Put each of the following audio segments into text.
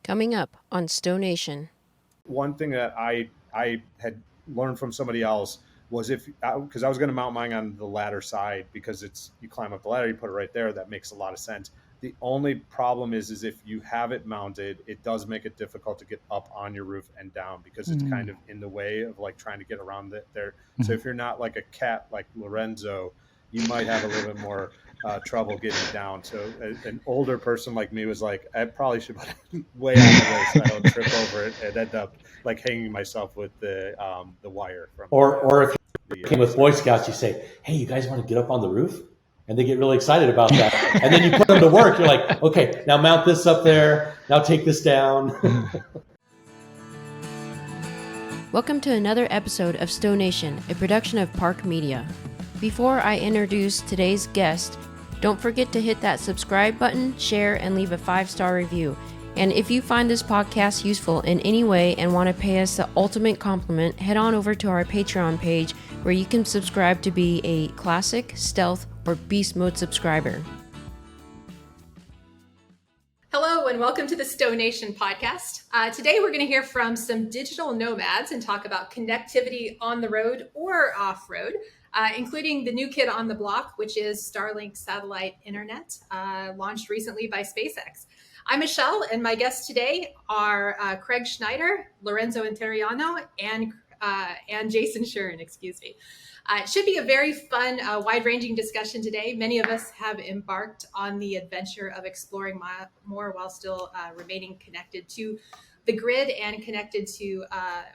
Coming up on STO Nation. One thing that I had learned from somebody else was because I was going to mount mine on the ladder side because it's you climb up the ladder, you put it right there. That makes a lot of sense. The only problem is if you have it mounted, it does make it difficult to get up on your roof and down because it's kind of in the way of like trying to get around it there. So if you're not like a cat like Lorenzo, you might have a little bit more trouble getting down. So an older person like me was like, I probably should put it way out of the way so I don't trip over it and end up like hanging myself with the wire from Or if you're working with Boy ceiling. Scouts, you say, "Hey, you guys want to get up on the roof?" And they get really excited about that. And then you put them to work. You're like, "Okay, now mount this up there. Now take this down." Welcome to another episode of STO Nation, a production of Park Media. Before I introduce today's guest, don't forget to hit that subscribe button, share, and leave a 5-star review. And if you find this podcast useful in any way and want to pay us the ultimate compliment, head on over to our Patreon page where you can subscribe to be a Classic, Stealth, or Beast Mode subscriber. Hello and welcome to the STO Nation podcast. Today we're going to hear from some digital nomads and talk about connectivity on the road or off-road, including the new kid on the block, which is Starlink satellite internet, launched recently by SpaceX. I'm Michelle, and my guests today are Craig Schneider, Lorenzo Interiano, and Jason Shuren, excuse me. It should be a very fun, wide-ranging discussion today. Many of us have embarked on the adventure of exploring more while still remaining connected to the grid and connected to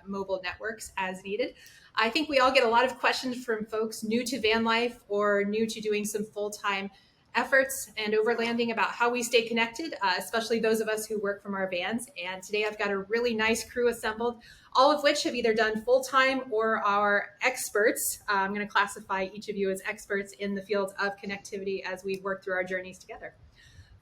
mobile networks as needed. I think we all get a lot of questions from folks new to van life or new to doing some full-time efforts and overlanding about how we stay connected, especially those of us who work from our vans. And today I've got a really nice crew assembled, all of which have either done full-time or are experts. I'm going to classify each of you as experts in the field of connectivity as we work through our journeys together.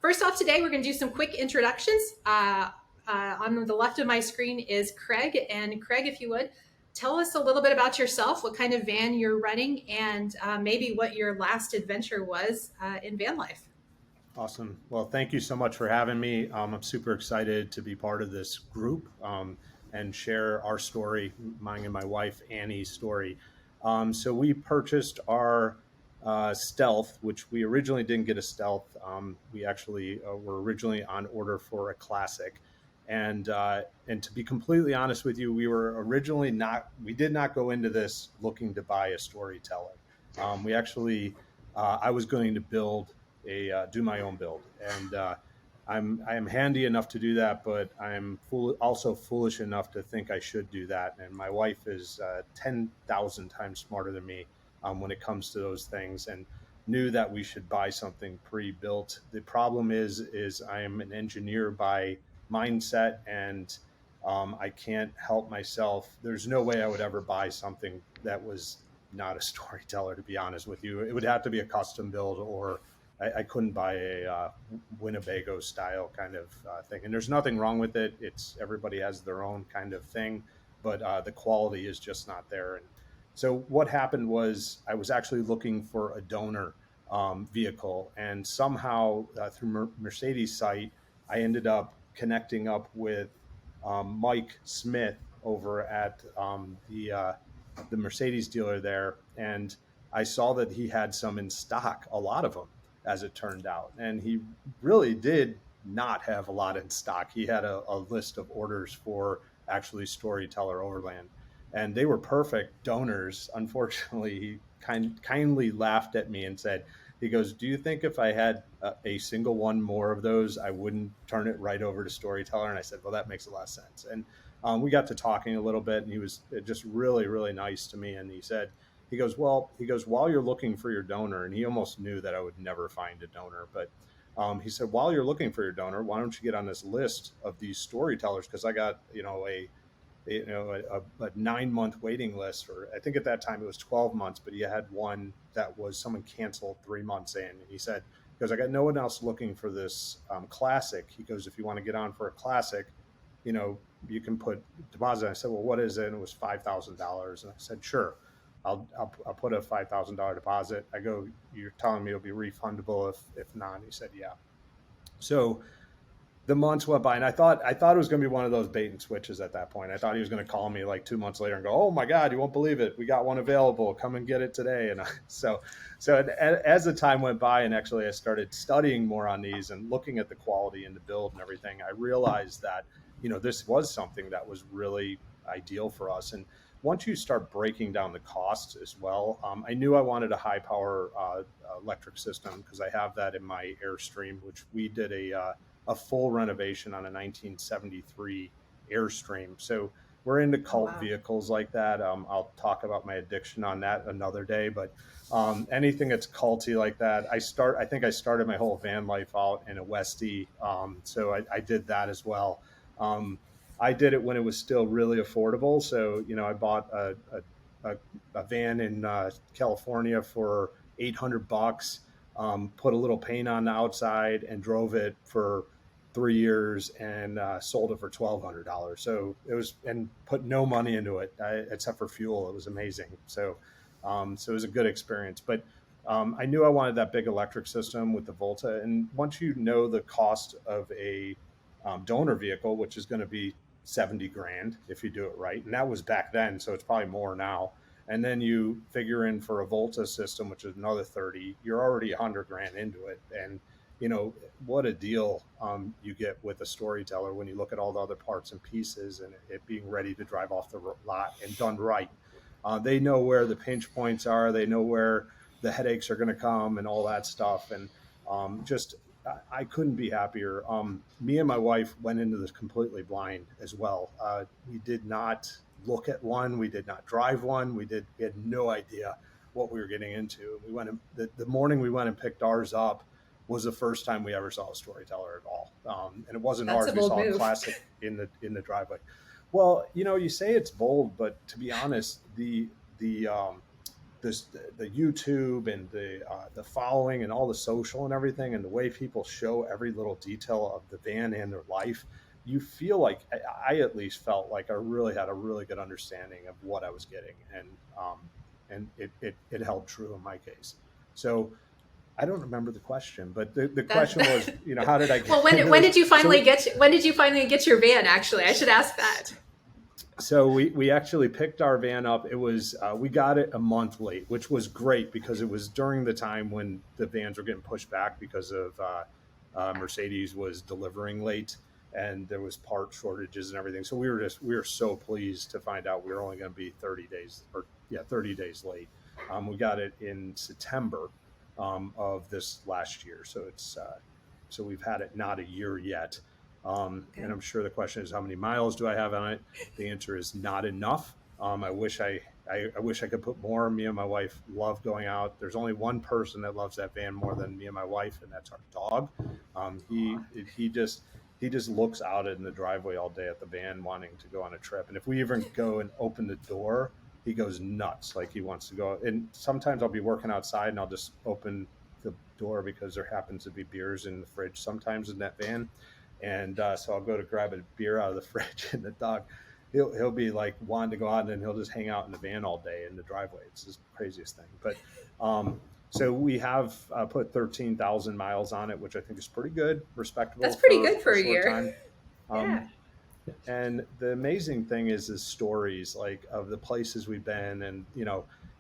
First off today, we're going to do some quick introductions. On the left of my screen is Craig. And Craig, if you would, tell us a little bit about yourself, what kind of van you're running, and maybe what your last adventure was in van life. Awesome. Well, thank you so much for having me. I'm super excited to be part of this group and share our story, mine and my wife Annie's story. So we purchased our Stealth, which we originally didn't get a Stealth. We actually were originally on order for a Classic. And to be completely honest with you, we did not go into this looking to buy a storyteller. I was going to do my own build, and I am handy enough to do that, but I'm also foolish enough to think I should do that. And my wife is 10,000 times smarter than me when it comes to those things, and knew that we should buy something pre-built. The problem is I am an engineer by mindset, and I can't help myself. There's no way I would ever buy something that was not a storyteller, to be honest with you. It would have to be a custom build, or I couldn't buy a Winnebago style kind of thing. And there's nothing wrong with it. Everybody has their own kind of thing, but the quality is just not there. And so what happened was I was actually looking for a donor vehicle, and somehow through Mercedes site, I ended up connecting up with Mike Smith over at the Mercedes dealer there, and I saw that he had some in stock, a lot of them, as it turned out. And he really did not have a lot in stock. He had a list of orders for actually Storyteller Overland, and they were perfect donors. Unfortunately, he kindly laughed at me and said, he goes, "Do you think if I had a single one more of those, I wouldn't turn it right over to Storyteller?" And I said, "Well, that makes a lot of sense." And we got to talking a little bit, and he was just really, really nice to me. And he goes, while you're looking for your donor, and he almost knew that I would never find a donor, but he said, while you're looking for your donor, why don't you get on this list of these storytellers? Because I got, a 9-month waiting list for, I think at that time it was 12 months, but he had one that was someone canceled 3 months in. And he goes, I got no one else looking for this Classic. He goes, if you want to get on for a Classic, you can put deposit. I said, well, what is it? And it was $5,000. And I said, sure, I'll put a $5,000 deposit. I go, you're telling me it'll be refundable if not? And he said, yeah. So the months went by, and I thought it was going to be one of those bait and switches at that point. I thought he was going to call me like 2 months later and go, "Oh my God, you won't believe it! We got one available. Come and get it today." And so as the time went by, and actually I started studying more on these and looking at the quality and the build and everything, I realized that this was something that was really ideal for us. And once you start breaking down the costs as well, I knew I wanted a high power electric system because I have that in my Airstream, which we did a full renovation on a 1973 Airstream. So we're into cult vehicles like that. I'll talk about my addiction on that another day, but anything that's culty like that, I think I started my whole van life out in a Westie. So I did that as well. I did it when it was still really affordable. So, I bought a van in California for $800, put a little paint on the outside and drove it for 3 years and sold it for $1,200. So it was, and put no money into it except for fuel. It was amazing. So it was a good experience. But I knew I wanted that big electric system with the Volta. And once you know the cost of a donor vehicle, which is going to be 70 grand if you do it right, and that was back then, so it's probably more now. And then you figure in for a Volta system, which is another 30, you're already 100 grand into it. And what a deal you get with a storyteller when you look at all the other parts and pieces and it being ready to drive off the lot and done right. They know where the pinch points are. They know where the headaches are going to come and all that stuff. And I couldn't be happier. Me and my wife went into this completely blind as well. We did not look at one. We did not drive one. We had no idea what we were getting into. We went the morning we went and picked ours up was the first time we ever saw a storyteller at all. And it wasn't ours. We saw a classic in the driveway. Well, you say it's bold, but to be honest, the YouTube and the following and all the social and everything and the way people show every little detail of the van and their life, you feel like I at least felt like I really had a really good understanding of what I was getting, and it held true in my case. So I don't remember the question, but the question was, how did I get? Well, when did you finally get your van? Actually, I should ask that. So we actually picked our van up. It was we got it a month late, which was great because it was during the time when the vans were getting pushed back because of Mercedes was delivering late and there was part shortages and everything. So we were so pleased to find out we were only going to be 30 days late. We got it in September of this last year. So so we've had it not a year yet. And I'm sure the question is, how many miles do I have on it? The answer is not enough. I wish I could put more. Me and my wife love going out. There's only one person that loves that van more than me and my wife, and that's our dog. He just looks out in the driveway all day at the van wanting to go on a trip. And if we even go and open the door, he goes nuts. Like he wants to go. And sometimes I'll be working outside and I'll just open the door because there happens to be beers in the fridge sometimes in that van. And so I'll go to grab a beer out of the fridge, and the dog, he'll be like wanting to go out, and then he'll just hang out in the van all day in the driveway. It's the craziest thing. But so we have put 13,000 miles on it, which I think is pretty good, respectable. That's pretty good for a year. Time. Yeah. And the amazing thing is the stories like of the places we've been, and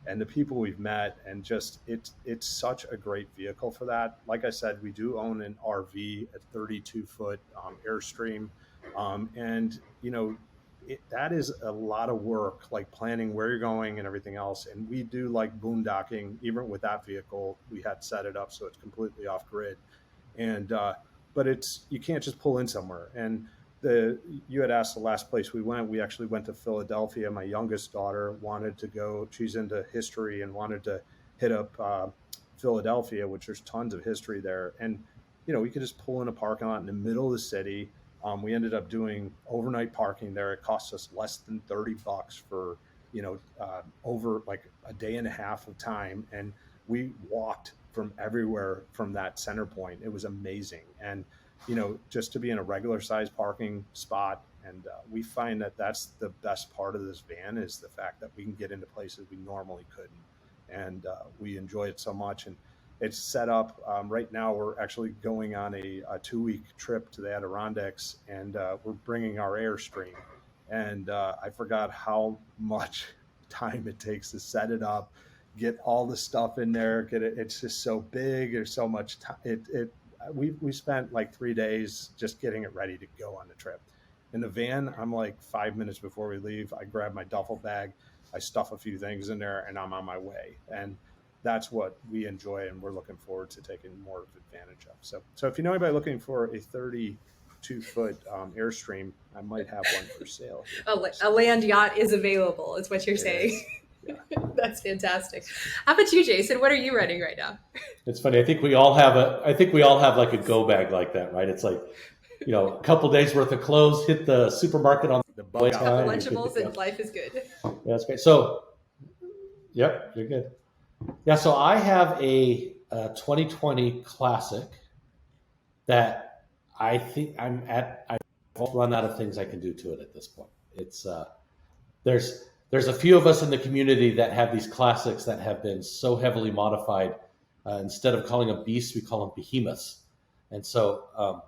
and the people we've met, and just it's such a great vehicle for that. Like I said, we do own an RV, a 32-foot Airstream, and that is a lot of work, like planning where you're going and everything else. And we do like boondocking. Even with that vehicle, we had set it up so it's completely off grid, and but you can't just pull in somewhere. And you had asked the last place we went. We actually went to Philadelphia. My youngest daughter wanted to go. She's into history and wanted to hit up Philadelphia, which there's tons of history there. And we could just pull in a parking lot in the middle of the city. We ended up doing overnight parking there. It cost us less than $30 for over like a day and a half of time, and we walked from everywhere from that center point. It was amazing. And just to be in a regular size parking spot. And we find that that's the best part of this van, is the fact that we can get into places we normally couldn't. And we enjoy it so much. And it's set up. Right now, we're actually going on a 2-week trip to the Adirondacks, and we're bringing our Airstream. And I forgot how much time it takes to set it up, get all the stuff in there, get it. It's just so big. There's so much time. We spent like 3 days just getting it ready to go on the trip. In the van, I'm like 5 minutes before we leave, I grab my duffel bag, I stuff a few things in there, and I'm on my way. And that's what we enjoy, and we're looking forward to taking more advantage of. So if you know anybody looking for a 32-foot Airstream, I might have one for sale here. A land yacht is available, is what you're saying. Yeah. That's fantastic. How about you, Jason? What are you running right now? It's funny. I think we all have like a go bag like that, right? It's like, a couple days worth of clothes, hit the supermarket on The way bug time. Lunchables and life is good. Yeah, that's great. So, yep, you're good. Yeah, so I have a 2020 Classic that I think I've run out of things I can do to it at this point. It's there's a few of us in the community that have these Classics that have been so heavily modified. Instead of calling them beasts, we call them behemoths. And so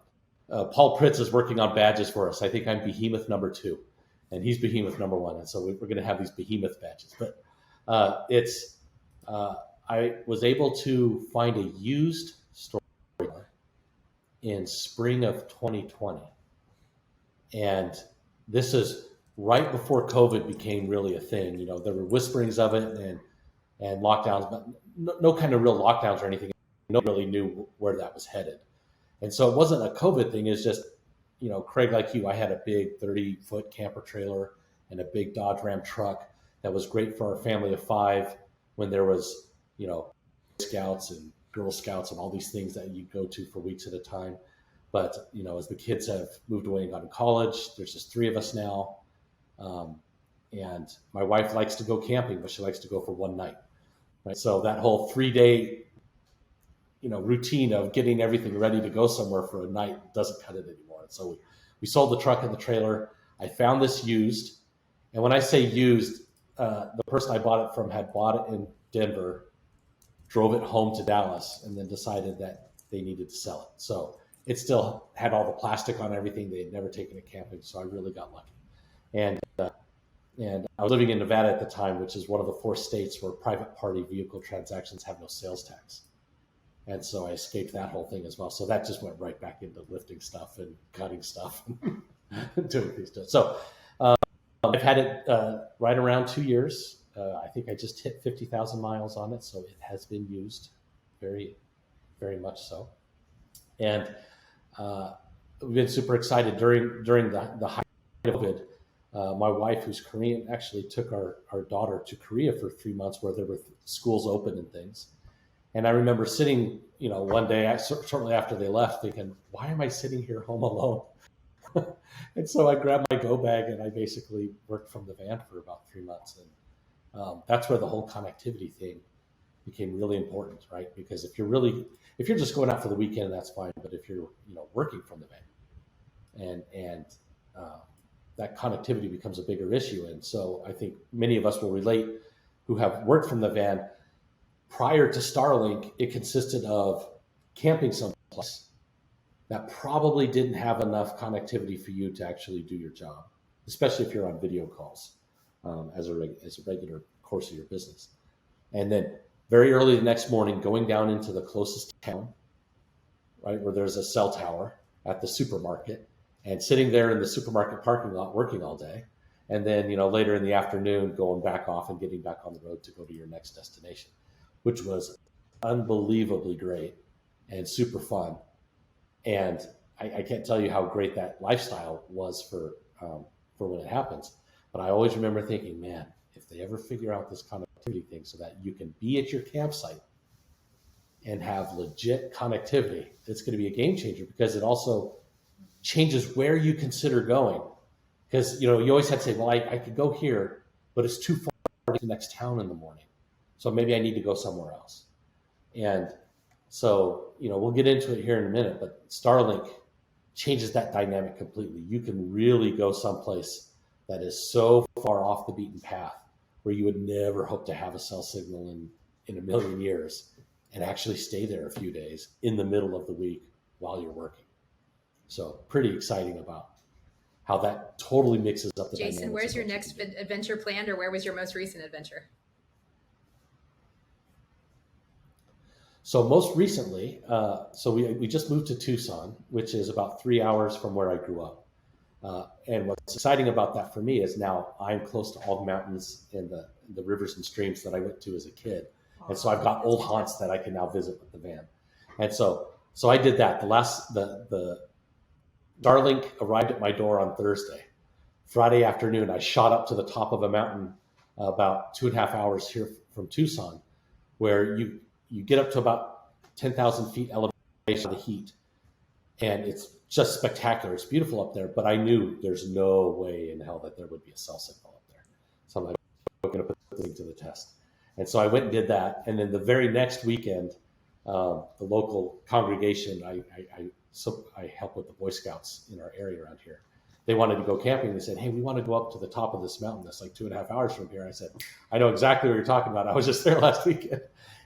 Paul Pritz is working on badges for us. I think I'm behemoth number 2, and he's behemoth number 1. And so we're going to have these behemoth badges. But I was able to find a used store in spring of 2020. And this is right before COVID became really a thing. There were whisperings of it and lockdowns, but no kind of real lockdowns or anything. Nobody really knew where that was headed. And so it wasn't a COVID thing. It's just, Craig, like you, I had a big 30-foot camper trailer and a big Dodge Ram truck that was great for our family of 5 when there was, Scouts and Girl Scouts and all these things that you go to for weeks at a time. But, as the kids have moved away and gone to college, there's just 3 of us now. And my wife likes to go camping, but she likes to go for one night. Right? So that whole 3-day, routine of getting everything ready to go somewhere for a night doesn't cut it anymore. And so we sold the truck and the trailer. I found this used. And when I say used, the person I bought it from had bought it in Denver, drove it home to Dallas, and then decided that they needed to sell it. So it still had all the plastic on everything. They had never taken it camping, so I really got lucky. And I was living in Nevada at the time, which is one of the 4 states where private party vehicle transactions have no sales tax. And so I escaped that whole thing as well. So that just went right back into lifting stuff and cutting stuff and doing things to it. So I've had it right around 2 years. I think I just hit 50,000 miles on it. So it has been used very, very much so. And we've been super excited during the height of COVID. My wife, who's Korean, actually took our daughter to Korea for 3 months where there were schools open and things. And I remember sitting, one day shortly after they left thinking, why am I sitting here home alone? And so I grabbed my go bag and I basically worked from the van for about 3 months. And that's where the whole connectivity thing became really important, right? Because if you're just going out for the weekend, that's fine. But if you're, working from the van and that connectivity becomes a bigger issue. And so I think many of us will relate who have worked from the van. Prior to Starlink, it consisted of camping someplace that probably didn't have enough connectivity for you to actually do your job, especially if you're on video calls as a regular course of your business. And then very early the next morning, going down into the closest town, right, where there's a cell tower at the supermarket, and sitting there in the supermarket parking lot working all day. And then, later in the afternoon, going back off and getting back on the road to go to your next destination, which was unbelievably great and super fun. And I can't tell you how great that lifestyle was for when it happens. But I always remember thinking, man, if they ever figure out this connectivity thing so that you can be at your campsite and have legit connectivity, it's going to be a game changer because it also changes where you consider going. Because, you always had to say, well, I could go here, but it's too far to the next town in the morning. So maybe I need to go somewhere else. And so, we'll get into it here in a minute, but Starlink changes that dynamic completely. You can really go someplace that is so far off the beaten path where you would never hope to have a cell signal in a million years. and actually stay there a few days in the middle of the week while you're working. So pretty exciting about how that totally mixes up the dynamics. Jason, where's your next adventure planned, or where was your most recent adventure? So most recently, we just moved to Tucson, which is about 3 hours from where I grew up. And what's exciting about that for me is now I'm close to all the mountains and the rivers and streams that I went to as a kid. And so I've got old haunts that I can now visit with the van. And so I did that. The Starlink arrived at my door on Thursday. Friday afternoon, I shot up to the top of a mountain about 2.5 hours here from Tucson, where you get up to about 10,000 feet elevation of the heat. And it's just spectacular. It's beautiful up there, but I knew there's no way in hell that there would be a cell signal up there. So I'm like, I'm going to put this thing to the test. And so I went and did that. And then the very next weekend, the local congregation, I help with the Boy Scouts in our area around here. They wanted to go camping. They said, hey, we want to go up to the top of this mountain that's like 2.5 hours from here. I said, I know exactly what you're talking about. I was just there last weekend.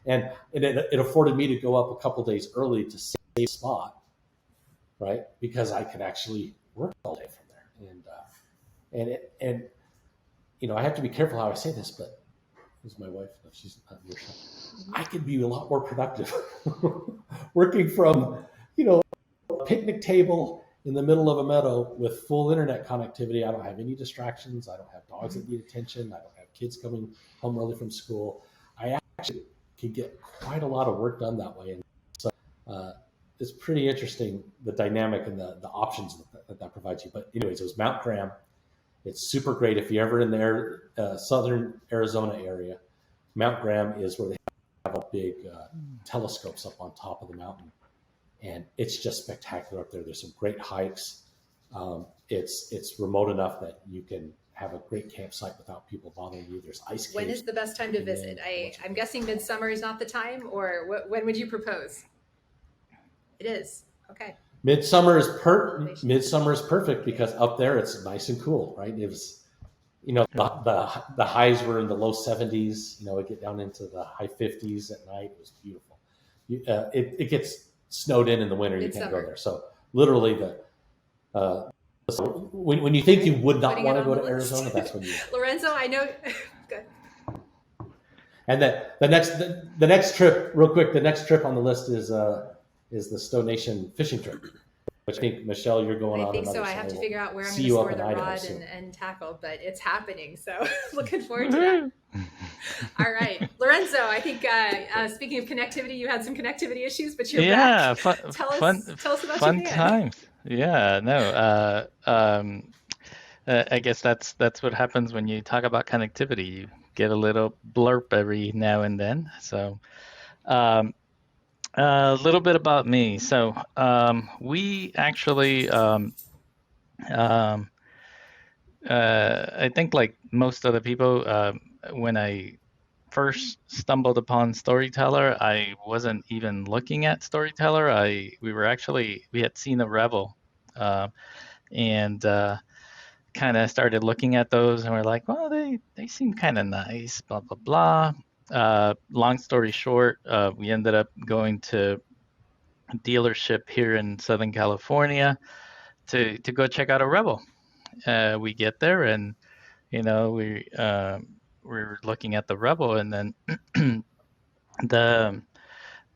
And it afforded me to go up a couple days early to save a spot, right? Because I could actually work all day from there. And I have to be careful how I say this, but this is my wife. No, she's not in your shop. I could be a lot more productive working from, a picnic table in the middle of a meadow with full internet connectivity. I don't have any distractions. I don't have dogs that need attention. I don't have kids coming home early from school. I actually can get quite a lot of work done that way. And so it's pretty interesting, the dynamic and the options that provides you. But anyways, it was Mount Graham. It's super great if you're ever in the southern Arizona area. Mount Graham is where they have a big telescopes up on top of the mountain. And it's just spectacular up there. There's some great hikes. It's remote enough that you can have a great campsite without people bothering you. There's ice caves. When is the best time to visit? I'm guessing midsummer is not the time, or when would you propose? It is. Okay. Midsummer is perfect because up there it's nice and cool, right? It was, the highs were in the low 70s. It get down into the high 50s at night. It was beautiful. It gets snowed in the winter. You can't go there. So literally when you think you would not want to go to Arizona, that's when you. Lorenzo, I know. Good. And the next trip, real quick, the next trip on the list is the STO Nation fishing trip, which I think, Michelle, you're going on. I think so. I have to figure out where I'm going to store the rod and tackle, but it's happening. So looking forward to that. All right. Lorenzo, I think speaking of connectivity, you had some connectivity issues, but you're back. Tell us about fun your van. times. Yeah, no. I guess that's what happens when you talk about connectivity. You get a little blurb every now and then. So a little bit about me. So we actually, I think like most other people, when I first stumbled upon Storyteller, I wasn't even looking at Storyteller. We had seen a Rebel, and kind of started looking at those, and we're like, well, they seem kind of nice, blah blah blah. Long story short, we ended up going to a dealership here in Southern California to go check out a Rebel. We get there, and we're looking at the Rebel, and then the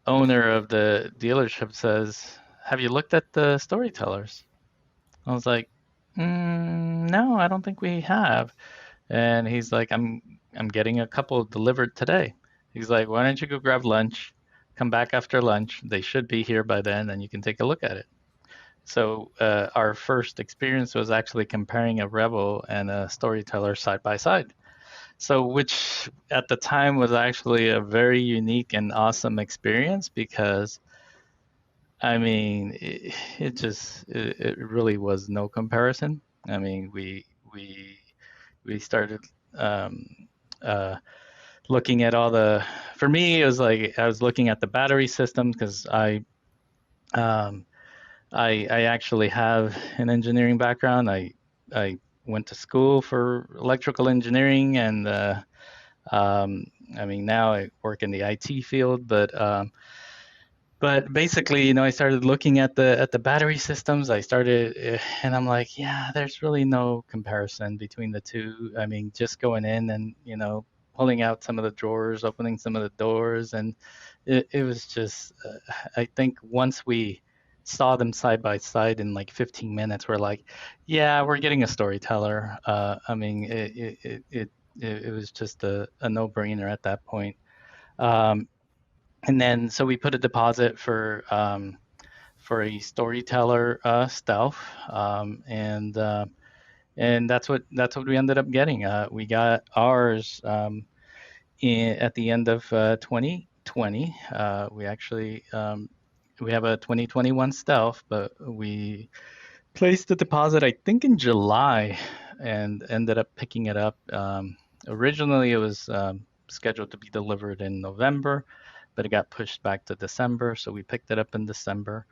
owner of the dealership says, have you looked at the Storytellers? I was like, no, I don't think we have. And he's like, I'm getting a couple delivered today. He's like, why don't you go grab lunch, come back after lunch, they should be here by then, and you can take a look at it. So our first experience was actually comparing a Rebel and a Storyteller side by side. So which at the time was actually a very unique and awesome experience, because I mean, it really was no comparison. I mean, we started looking at for me, it was like I was looking at the battery systems, because I actually have an engineering background. I went to school for electrical engineering, and I mean, now I work in the IT field, but basically, I started looking at the battery systems. I started, and I'm like, yeah, there's really no comparison between the two. I mean, just going in and pulling out some of the drawers, opening some of the doors, and it was just. I think once we saw them side by side in like 15 minutes, we're like, yeah, we're getting a storyteller. I mean, it was just a no-brainer at that point. Um, and then so we put a deposit for a storyteller stealth, and that's what we ended up getting. We got ours at the end of 2020. We actually we have a 2021 stealth, but we placed the deposit I think in July and ended up picking it up. Originally, it was scheduled to be delivered in November, but it got pushed back to December, so we picked it up in December.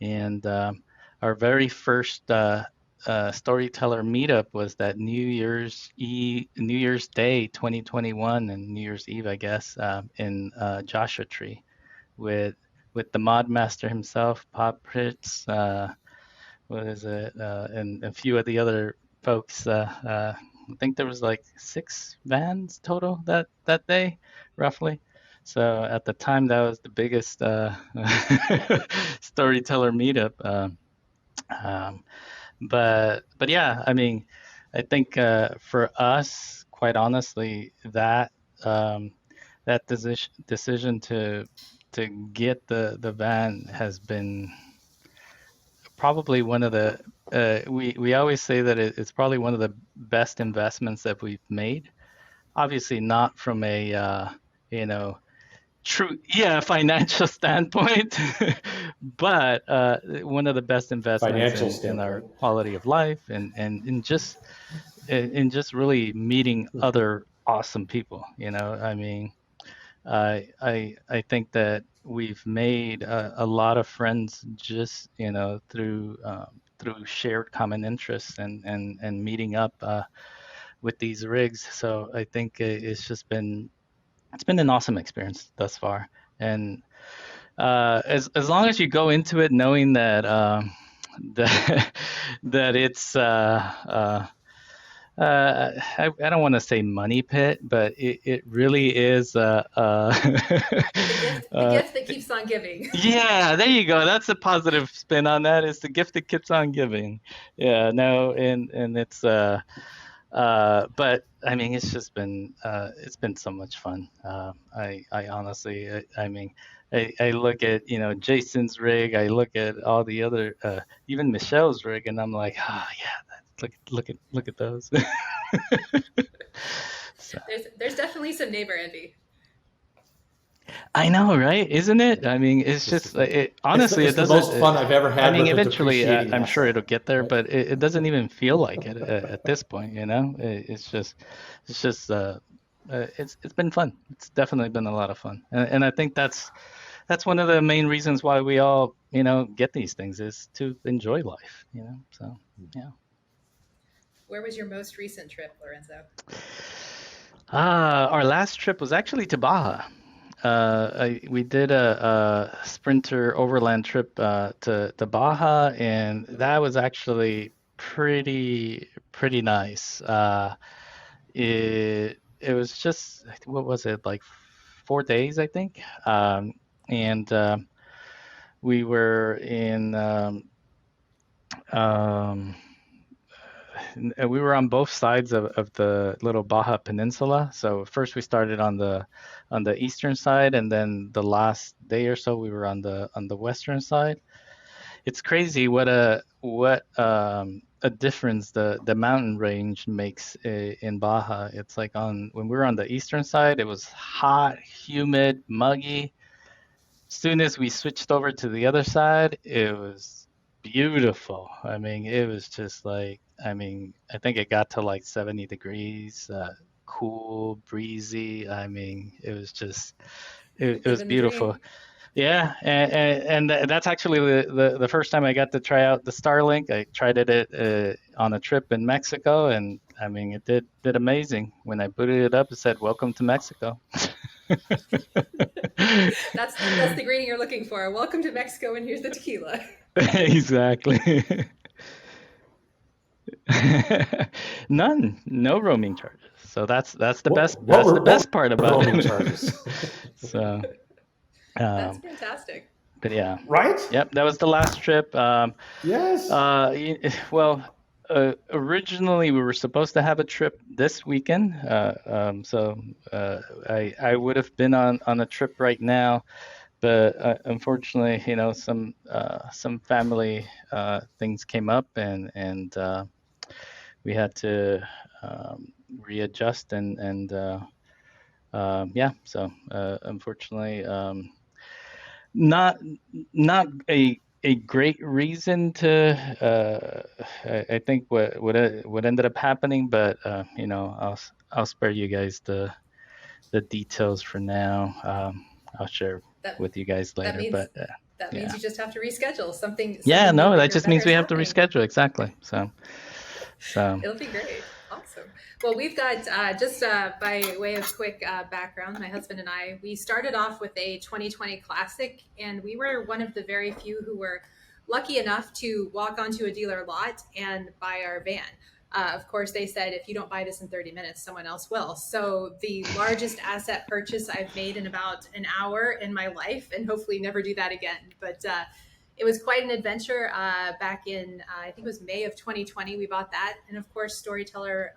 And our very first storyteller meetup was that New Year's Day 2021 and New Year's Eve, I guess, in Joshua Tree with the mod master himself, Pop Pritz, what is it, and a few of the other folks. I think there was like 6 vans total that day, roughly. So at the time, that was the biggest storyteller meetup. Um, but yeah, I mean, I think for us, quite honestly, that decision to get the van has been probably one of the we always say that it's probably one of the best investments that we've made. Obviously, not from a you know true financial standpoint, but one of the best investments Financial in our standpoint. quality of life and in just really meeting other awesome people. I mean, I think that we've made a lot of friends just through shared common interests and meeting up with these rigs. So I think it's been an awesome experience thus far. And as long as you go into it knowing that that that it's I don't want to say money pit, but it really is The gift that keeps on giving. yeah, there you go. That's a positive spin on that. It's the gift that keeps on giving. Yeah, no, and it's but I mean, it's been so much fun. I honestly, I mean, I look at Jason's rig. I look at all the other, even Michelle's rig, and I'm like, oh yeah, look at those. So, There's definitely some neighbor envy. I know, right? Isn't it? I mean, it's just honestly, It's it the doesn't. most fun I've ever I had mean, with a eventually, depreciating I'm sure asset, it'll get there, right? but it doesn't even feel like it at this point. It's been fun. It's definitely been a lot of fun, and I think that's one of the main reasons why we all get these things is to enjoy life. So yeah. Where was your most recent trip, Lorenzo? Our last trip was actually to Baja. We did a sprinter overland trip to Baja, and that was actually pretty nice. It was just what was it like 4 days, I think, and we were in um, we were on both sides of the little Baja Peninsula. So first we started on the eastern side, and then the last day or so we were on the western side. It's crazy what a difference the mountain range makes in Baja. It's like when we were on the eastern side, it was hot, humid, muggy. Soon as we switched over to the other side, it was beautiful. I mean, it was just like, I mean, I think it got to like 70 degrees, cool, breezy. I mean, it was just, it was Living the beautiful. dream. Yeah, and that's actually the first time I got to try out the Starlink. I tried it on a trip in Mexico, and I mean, it did amazing. When I booted it up, it said, "Welcome to Mexico." That's the greeting you're looking for. Welcome to Mexico, and here's the tequila. Exactly. None, no roaming charges. So that's the best. That's the best part about roaming it. charges? So, That's um, fantastic. but yeah, Right? yep, that was the last trip. Yes. Well, originally we were supposed to have a trip this weekend. So I would have been on a trip right now, but unfortunately, some family things came up, and we had to readjust and yeah. So unfortunately, not not a great reason to. I think what ended up happening, but I'll spare you guys the details for now. I'll share That with you guys that later, means but that means yeah. you just have to reschedule. Something Yeah, new, no, that bigger, just better means is we have to happening. reschedule. Exactly. So It'll be great. Awesome. Well, we've got just by way of quick background, my husband and I, we started off with a 2020 Classic, and we were one of the very few who were lucky enough to walk onto a dealer lot and buy our van. Of course, they said, if you don't buy this in 30 minutes, someone else will. So the largest asset purchase I've made in about an hour in my life, and hopefully never do that again. But it was quite an adventure back in, I think it was May of 2020, we bought that. And of course, Storyteller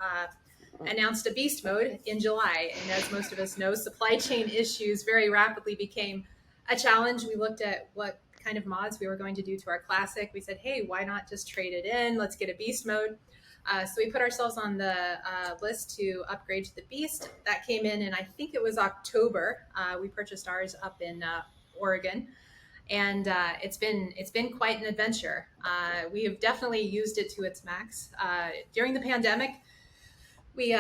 announced a beast mode in July. And as most of us know, supply chain issues very rapidly became a challenge. We looked at what kind of mods we were going to do to our Classic. We said, hey, why not just trade it in? Let's get a beast mode. So we put ourselves on the list to upgrade to the Beast. That came in, and I think it was October. We purchased ours up in Oregon, and it's been quite an adventure. We have definitely used it to its max. During the pandemic, we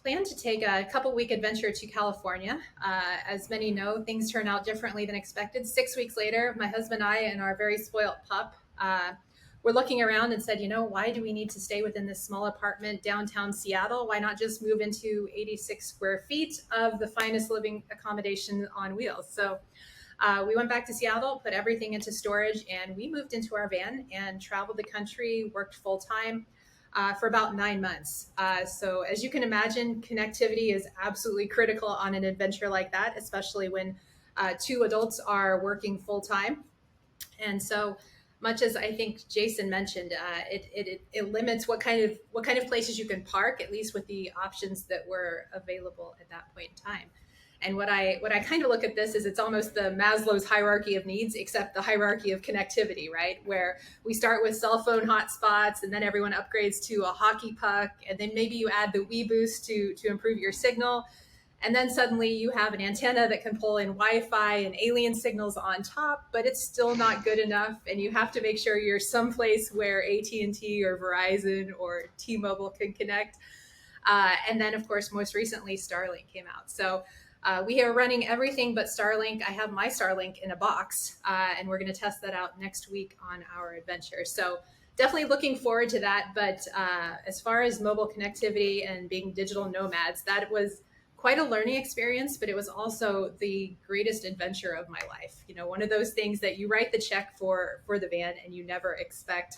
planned to take a couple-week adventure to California. As many know, things turn out differently than expected. 6 weeks later, my husband and I and our very spoiled pup were looking around and said, why do we need to stay within this small apartment downtown Seattle? Why not just move into 86 square feet of the finest living accommodation on wheels? So we went back to Seattle, put everything into storage, and we moved into our van and traveled the country, worked full time for about 9 months. So as you can imagine, connectivity is absolutely critical on an adventure like that, especially when two adults are working full time. And so much as I think Jason mentioned, it limits what kind of places you can park, at least with the options that were available at that point in time. And what I kind of look at this is it's almost the Maslow's hierarchy of needs, except the hierarchy of connectivity, right? Where we start with cell phone hotspots, and then everyone upgrades to a hockey puck, and then maybe you add the Wii Boost to improve your signal. And then suddenly you have an antenna that can pull in Wi-Fi and alien signals on top, but it's still not good enough. And you have to make sure you're someplace where AT&T or Verizon or T-Mobile can connect. And then, of course, most recently, Starlink came out. So we are running everything but Starlink. I have my Starlink in a box, and we're going to test that out next week on our adventure. So definitely looking forward to that. But as far as mobile connectivity and being digital nomads, that was quite a learning experience, but it was also the greatest adventure of my life. One of those things that you write the check for the van and you never expect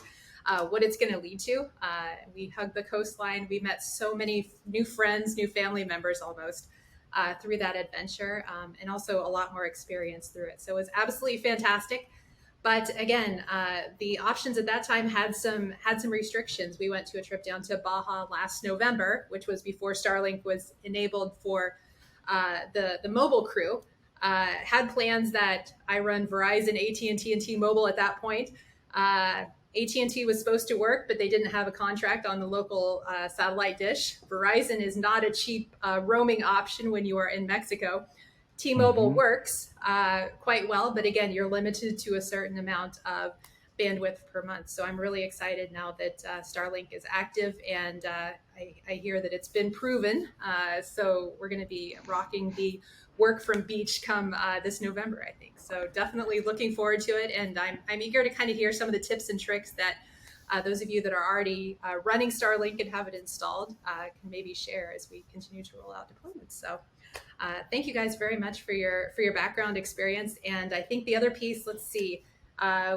what it's going to lead to. We hugged the coastline. We met so many new friends, new family members almost through that adventure, and also a lot more experience through it. So it was absolutely fantastic. But again, the options at that time had some restrictions. We went to a trip down to Baja last November, which was before Starlink was enabled for the mobile crew. Had plans that I run Verizon, AT&T, and T-Mobile at that point. AT&T was supposed to work, but they didn't have a contract on the local satellite dish. Verizon is not a cheap roaming option when you are in Mexico. T-Mobile works quite well, but again, you're limited to a certain amount of bandwidth per month. So I'm really excited now that Starlink is active, and I hear that it's been proven. So we're going to be rocking the work from beach come this November, I think. So definitely looking forward to it, and I'm eager to kind of hear some of the tips and tricks that those of you that are already running Starlink and have it installed can maybe share as we continue to roll out deployments. So thank you guys very much for your background experience. And I think the other piece, let's see,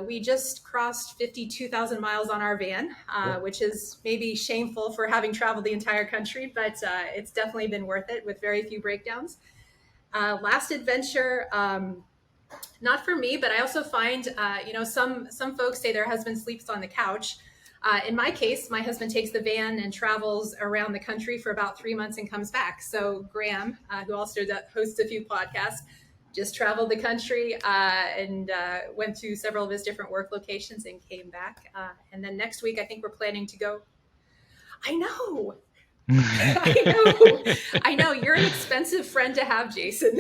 we just crossed 52,000 miles on our van, which is maybe shameful for having traveled the entire country, but it's definitely been worth it with very few breakdowns. Last adventure, not for me, but I also find, some folks say their husband sleeps on the couch. In my case, my husband takes the van and travels around the country for about 3 months and comes back. So Graham, who also hosts a few podcasts, just traveled the country and went to several of his different work locations and came back. And then next week, I think we're planning to go. I know. I know. You're an expensive friend to have, Jason.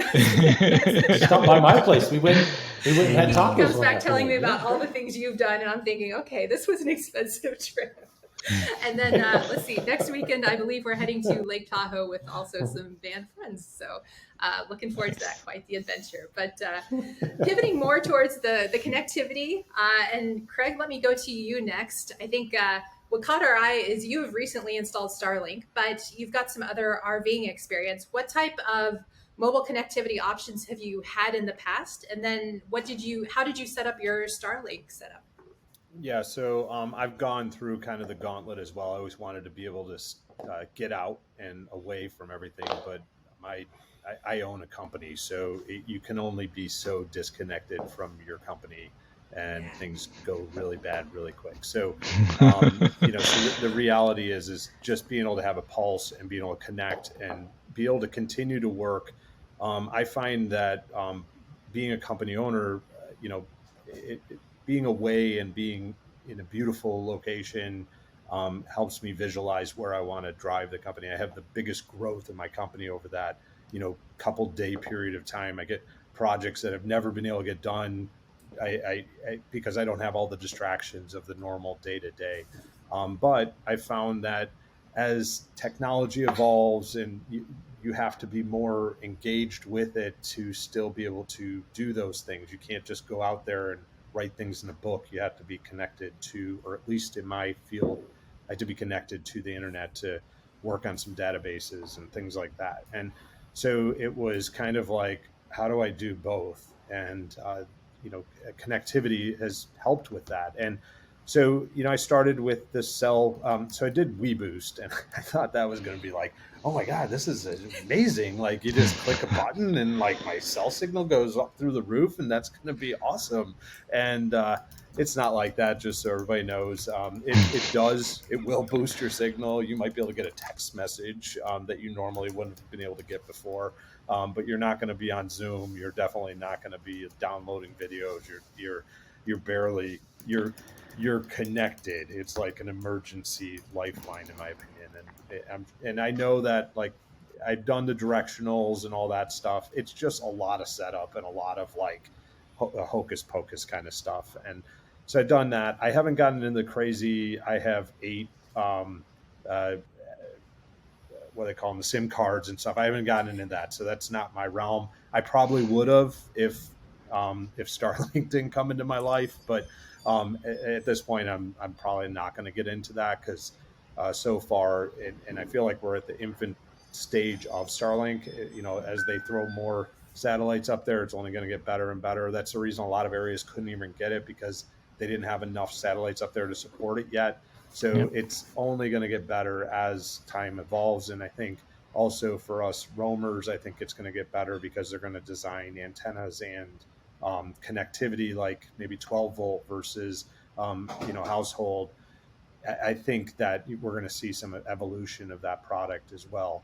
Stop by my place. We went and had tacos. He comes back telling me about all the things you've done, and I'm thinking, okay, this was an expensive trip. And then let's see, next weekend, I believe we're heading to Lake Tahoe with also some band friends. So looking forward to that, quite the adventure. But pivoting more towards the connectivity, and Craig, let me go to you next. I think what caught our eye is you have recently installed Starlink, but you've got some other RVing experience. What type of mobile connectivity options have you had in the past? And then how did you set up your Starlink setup? Yeah, so I've gone through kind of the gauntlet as well. I always wanted to be able to get out and away from everything, but I own a company, so you can only be so disconnected from your company, and things go really bad really quick. So, so the reality is just being able to have a pulse and being able to connect and be able to continue to work. I find that being a company owner, being away and being in a beautiful location helps me visualize where I want to drive the company. I have the biggest growth in my company over that, couple day period of time. I get projects that have never been able to get done because I don't have all the distractions of the normal day to day. But I found that as technology evolves and you have to be more engaged with it to still be able to do those things. You can't just go out there and write things in a book. You have to be connected to, or at least in my field, I have to be connected to the internet to work on some databases and things like that. And so it was kind of like, how do I do both? And, connectivity has helped with that. And so, I started with the cell. So I did WeBoost, and I thought that was going to be like, oh my God, this is amazing. Like you just click a button and like my cell signal goes up through the roof, and that's going to be awesome. And it's not like that, just so everybody knows. It will boost your signal. You might be able to get a text message that you normally wouldn't have been able to get before. But you're not going to be on Zoom. You're definitely not going to be downloading videos. You're connected. It's like an emergency lifeline, in my opinion. And I know that, like, I've done the directionals and all that stuff. It's just a lot of setup and a lot of like hocus pocus kind of stuff. And so I've done that. I haven't gotten into the crazy. I have 8 what they call them, the SIM cards and stuff. I haven't gotten into that, so that's not my realm. I probably would have if Starlink didn't come into my life, but at this point, I'm probably not going to get into that because so far, and I feel like we're at the infant stage of Starlink. As they throw more satellites up there, it's only going to get better and better. That's the reason a lot of areas couldn't even get it, because they didn't have enough satellites up there to support it yet. So It's only going to get better as time evolves. And I think also for us roamers, I think it's going to get better because they're going to design antennas and connectivity, like maybe 12 volt versus, household. I think that we're going to see some evolution of that product as well.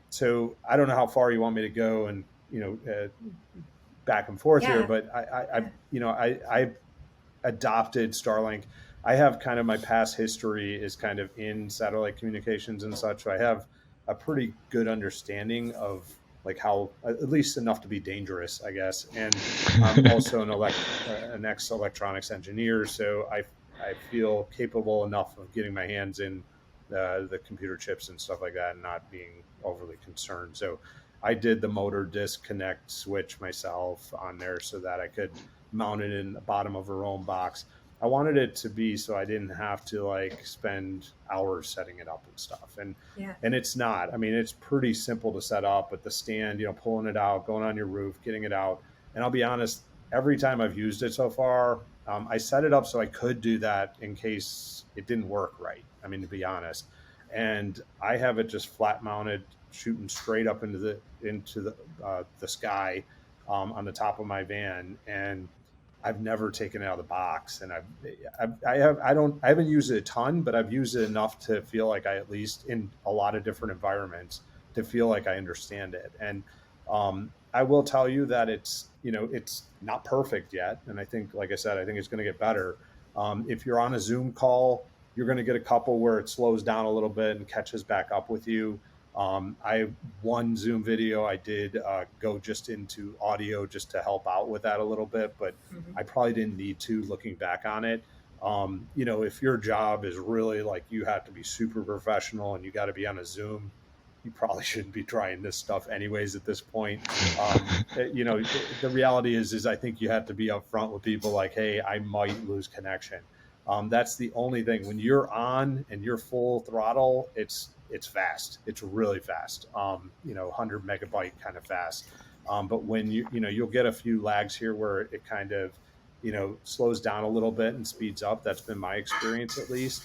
So I don't know how far you want me to go and, back and forth here, but I adopted Starlink. I have kind of my past history is kind of in satellite communications and such. So I have a pretty good understanding of like how, at least enough to be dangerous, I guess. And I'm also an ex-electronics engineer, so I feel capable enough of getting my hands in the computer chips and stuff like that and not being overly concerned. So I did the motor disconnect switch myself on there so that I could mount it in the bottom of a roam box. I wanted it to be so I didn't have to like spend hours setting it up and stuff. And it's not. I mean, it's pretty simple to set up, but the stand, pulling it out, going on your roof, getting it out. And I'll be honest, every time I've used it so far, I set it up so I could do that in case it didn't work right. I mean, to be honest. And I have it just flat mounted, shooting straight up into the sky on the top of my van. And I've never taken it out of the box, and I haven't used it a ton, but I've used it enough to feel like I, at least in a lot of different environments, to feel like I understand it. And I will tell you that it's not perfect yet. And I think, like I said, I think it's going to get better. If you're on a Zoom call, you're going to get a couple where it slows down a little bit and catches back up with you. One Zoom video I did go just into audio just to help out with that a little bit, but I probably didn't need to, looking back on it. If your job is really like you have to be super professional and you got to be on a Zoom, you probably shouldn't be trying this stuff anyways at this point. The reality is I think you have to be upfront with people like, hey, I might lose connection. That's the only thing. When you're on and you're full throttle, it's fast. It's really fast. 100 megabyte kind of fast. But when you'll get a few lags here where it kind of, slows down a little bit and speeds up. That's been my experience, at least.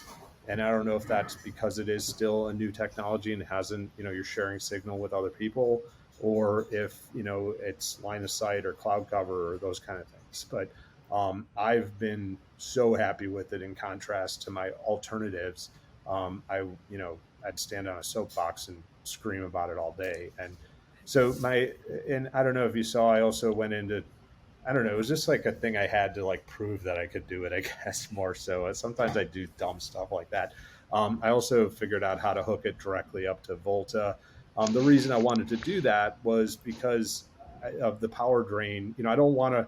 And I don't know if that's because it is still a new technology and it hasn't, you're sharing signal with other people, or if, it's line of sight or cloud cover or those kind of things. But I've been so happy with it in contrast to my alternatives. I'd stand on a soapbox and scream about it all day. And so and I don't know if you saw, I also went into, I don't know, it was just like a thing I had to like prove that I could do it, I guess, more so. Sometimes I do dumb stuff like that. I also figured out how to hook it directly up to Volta. The reason I wanted to do that was because of the power drain. I don't want to,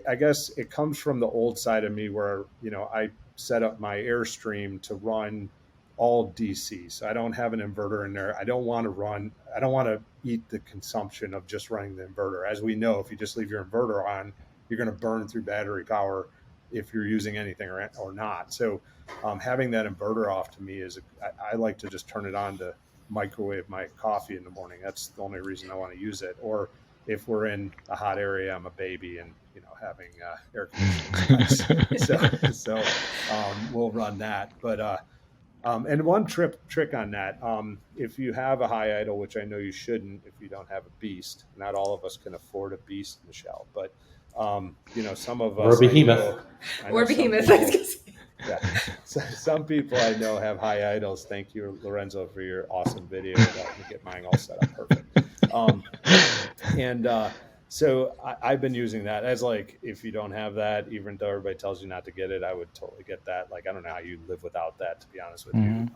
I guess it comes from the old side of me where, I set up my Airstream to run all DC. So I don't have an inverter in there. I don't want to eat the consumption of just running the inverter. As we know, if you just leave your inverter on, you're going to burn through battery power if you're using anything or not. So having that inverter off to me I like to just turn it on to microwave my coffee in the morning. That's the only reason I want to use it. Or if we're in a hot area, I'm a baby and, having air conditioning. so we'll run that. But and one trick on that, if you have a high idle, which I know you shouldn't if you don't have a beast, not all of us can afford a beast, Michelle, but some of us, or behemoth, or behemoth. Some people I know have high idles. Thank you, Lorenzo, for your awesome video. Let me get mine all set up perfect. So I've been using that as like, if you don't have that, even though everybody tells you not to get it, I would totally get that. Like, I don't know how you live without that, to be honest with you.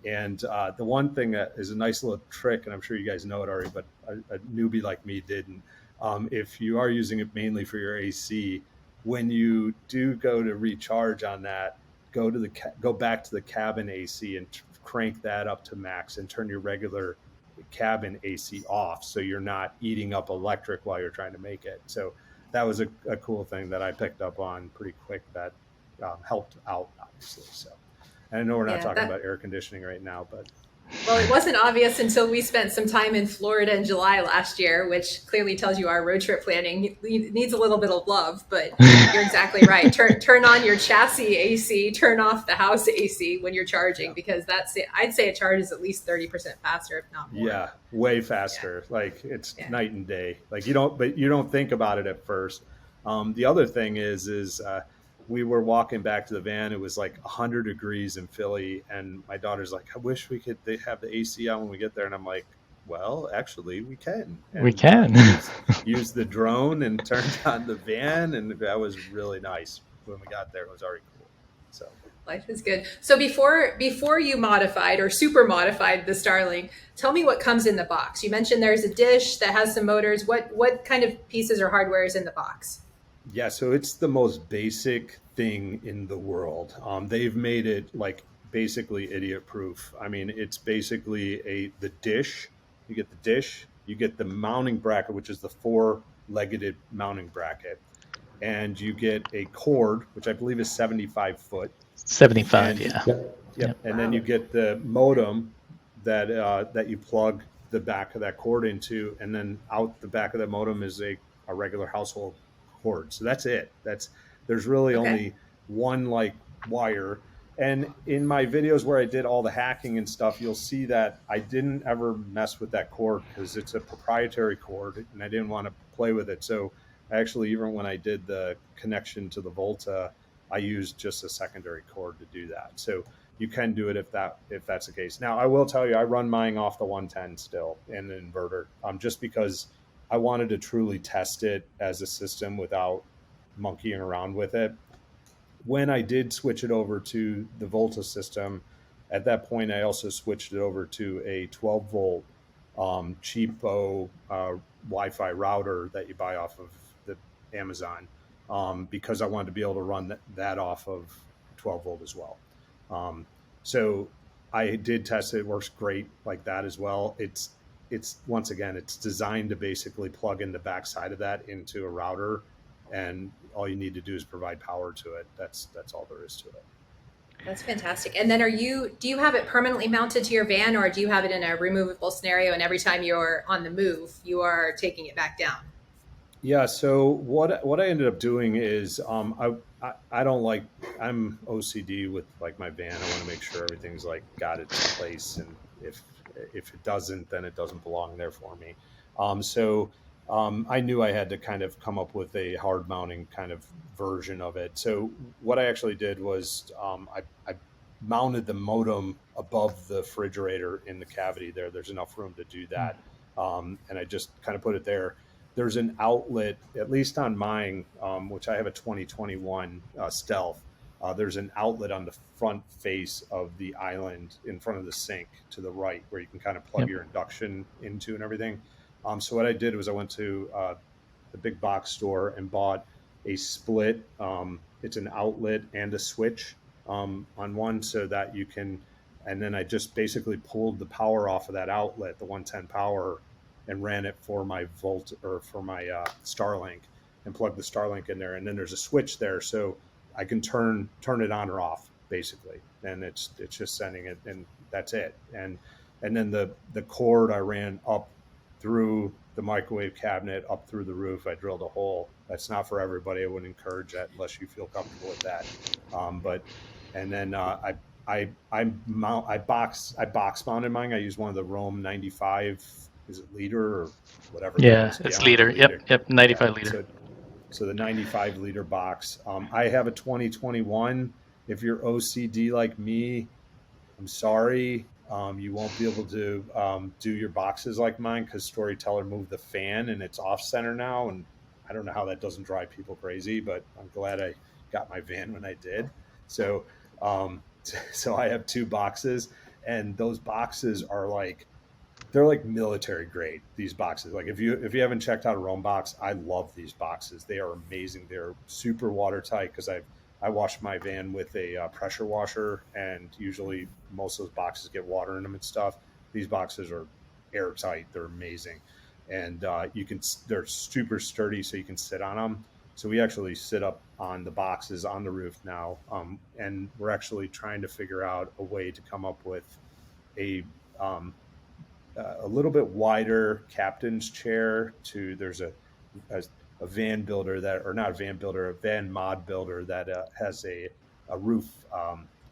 The one thing that is a nice little trick, and I'm sure you guys know it already, but a newbie like me didn't. If you are using it mainly for your AC, when you do go to recharge on that, go back to the cabin AC and crank that up to max and turn your regular cabin AC off, so you're not eating up electric while you're trying to make it. So that was a cool thing that I picked up on pretty quick that helped out, obviously. So I know we're not talking about air conditioning right now, but well, it wasn't obvious until we spent some time in Florida in July last year, which clearly tells you our road trip planning needs a little bit of love. But you're exactly right. Turn on your chassis AC, turn off the house AC when you're charging, because I'd say it charges at least 30% faster, if not more. Yeah, way faster. Yeah. Like it's night and day. Like you don't think about it at first. The other thing is we were walking back to the van. It was like 100 degrees in Philly. And my daughter's like, I wish we could have the AC on when we get there. And I'm like, well, actually we can. And we can. use the drone and turn on the van. And that was really nice when we got there. It was already cool. So Life is good. So before you modified or super modified the Starlink, tell me what comes in the box. You mentioned there's a dish that has some motors. What kind of pieces or hardware is in the box? Yeah, so it's the most basic thing in the world. They've made it like basically idiot proof. I mean, it's basically the dish. You get the dish, you get the mounting bracket, which is the four-legged mounting bracket, and you get a cord, which I believe is 75 foot. 75, And yeah. yep, and then Wow. you get the modem that you plug the back of that cord into, and then out the back of the modem is a regular household cord. So that's it. There's really Okay. only one like wire. And in my videos where I did all the hacking and stuff, you'll see that I didn't ever mess with that cord because it's a proprietary cord and I didn't want to play with it. So actually, even when I did the connection to the Volta, I used just a secondary cord to do that. So you can do it if that's the case. Now I will tell you, I run mine off the 110 still in an inverter, just because I wanted to truly test it as a system without monkeying around with it. When I did switch it over to the Volta system, at that point I also switched it over to a 12 volt cheapo Wi-Fi router that you buy off of the Amazon, because I wanted to be able to run that off of 12 volt as well. So I did test it. It works great like that as well. It's once again, it's designed to basically plug in the backside of that into a router, and all you need to do is provide power to it. That's all there is to it. That's fantastic. And then do you have it permanently mounted to your van, or do you have it in a removable scenario and every time you're on the move, you are taking it back down? Yeah. So what I ended up doing is I don't like, I'm OCD with like my van. I want to make sure everything's like got its place, and if it doesn't, then it doesn't belong there for me. I knew I had to kind of come up with a hard mounting kind of version of it. So what I actually did was I mounted the modem above the refrigerator in the cavity there. There's enough room to do that. And I just kind of put it there. There's an outlet, at least on mine, which I have a 2021 Stealth. There's an outlet on the front face of the island in front of the sink to the right, where you can kind of plug Yep. your induction into and everything. So what I did was I went to the big box store and bought a split. It's an outlet and a switch on one, so that you can. And then I just basically pulled the power off of that outlet, the 110 power, and ran it for my Volt or for my Starlink, and plugged the Starlink in there. And then there's a switch there, so I can turn it on or off basically, and it's just sending it, and that's it. And then the cord I ran up through the microwave cabinet up through the roof. I drilled a hole. That's not for everybody. I wouldn't encourage that unless you feel comfortable with that. And then I box mounted mine. I used one of the Rome 95. Is it liter or whatever? Yeah, it's liter. Liter. Yep, 95 Yeah. liter. So the 95 liter box. I have a 2021. If you're OCD like me, I'm sorry. You won't be able to do your boxes like mine, because Storyteller moved the fan and it's off center now. And I don't know how that doesn't drive people crazy, but I'm glad I got my van when I did. So, so I have two boxes, and those boxes are like, they're like military grade, these boxes. Like if you haven't checked out a Roam box, I love these boxes. They are amazing. They're super watertight, because I wash my van with a pressure washer, and usually most of those boxes get water in them and stuff. These boxes are airtight. They're amazing. And they're super sturdy, so you can sit on them. So we actually sit up on the boxes on the roof now. And we're actually trying to figure out a way to come up with a little bit wider captain's chair. There's a van builder that, or not a van builder, a van mod builder that has a roof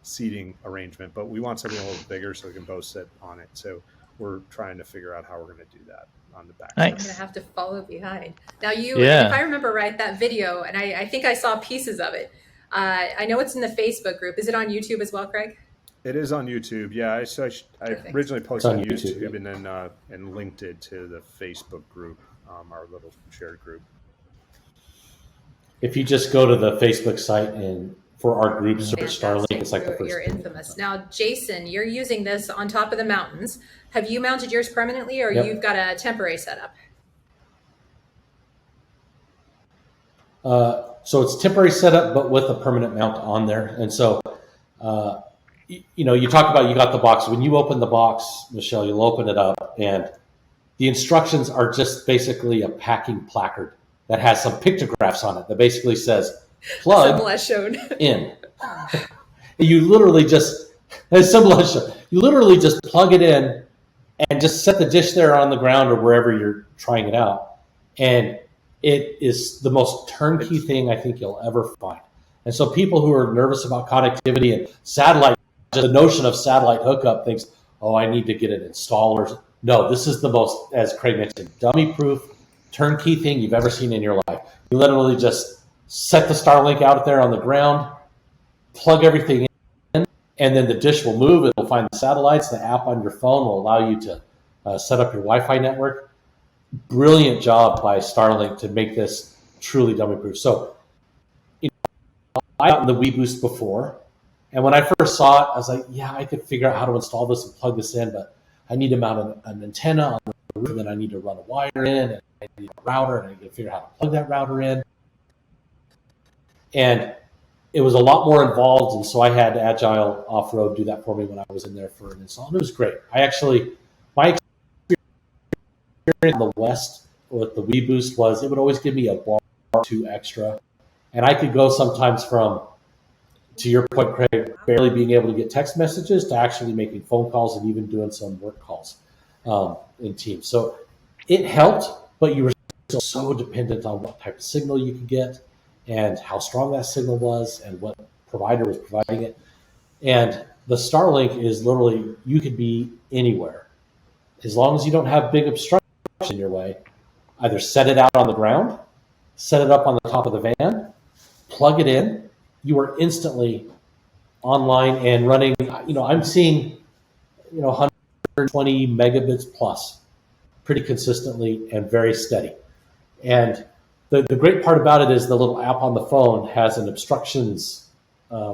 seating arrangement, but we want something a little bigger so we can both sit on it. So we're trying to figure out how we're going to do that on the back. I'm Nice. going to have to follow behind. Now Yeah. if I remember right, that video, and I think I saw pieces of it. I know it's in the Facebook group. Is it on YouTube as well, Craig? It is on YouTube. Yeah. I Perfect. originally posted on It's on YouTube, YouTube, and then and linked it to the Facebook group, our little shared group. If you just go to the Facebook site and for our group search Starlink. Fantastic. It's like the first You're thing. infamous. Now, Jason, you're using this on top of the mountains. Have you mounted yours permanently, or Yep. you've got a temporary setup? So it's temporary setup, but with a permanent mount on there. And so, you talk about you got the box. When you open the box, Michelle, you'll open it up, and the instructions are just basically a packing placard that has some pictographs on it that basically says plug Symbol as shown. in. You literally just, as symbol as shown, you literally just plug it in and just set the dish there on the ground or wherever you're trying it out. And it is the most turnkey thing I think you'll ever find. And so people who are nervous about connectivity and satellite, the notion of satellite hookup thinks, oh, I need to get an installer. No, this is the most, as Craig mentioned, dummy-proof, turnkey thing you've ever seen in your life. You literally just set the Starlink out there on the ground, plug everything in, and then the dish will move. It'll find the satellites. The app on your phone will allow you to set up your Wi-Fi network. Brilliant job by Starlink to make this truly dummy-proof. So, I got the WeBoost before, and when I first saw it, I was like, yeah, I could figure out how to install this and plug this in, but I need to mount an antenna on the roof, and then I need to run a wire in, and I need a router, and I need to figure out how to plug that router in. And it was a lot more involved, and so I had Agile Off-Road do that for me when I was in there for an install, and it was great. My experience in the West with the WeBoost was it would always give me a bar or two extra, and I could go sometimes from, to your point, Craig, barely being able to get text messages to actually making phone calls and even doing some work calls in Teams. So it helped, but you were still so dependent on what type of signal you could get and how strong that signal was and what provider was providing it. And the Starlink is literally, you could be anywhere. As long as you don't have big obstruction in your way, either set it out on the ground, set it up on the top of the van, plug it in, you are instantly online and running. I'm seeing 120 megabits plus pretty consistently and very steady. And the great part about it is the little app on the phone has an obstructions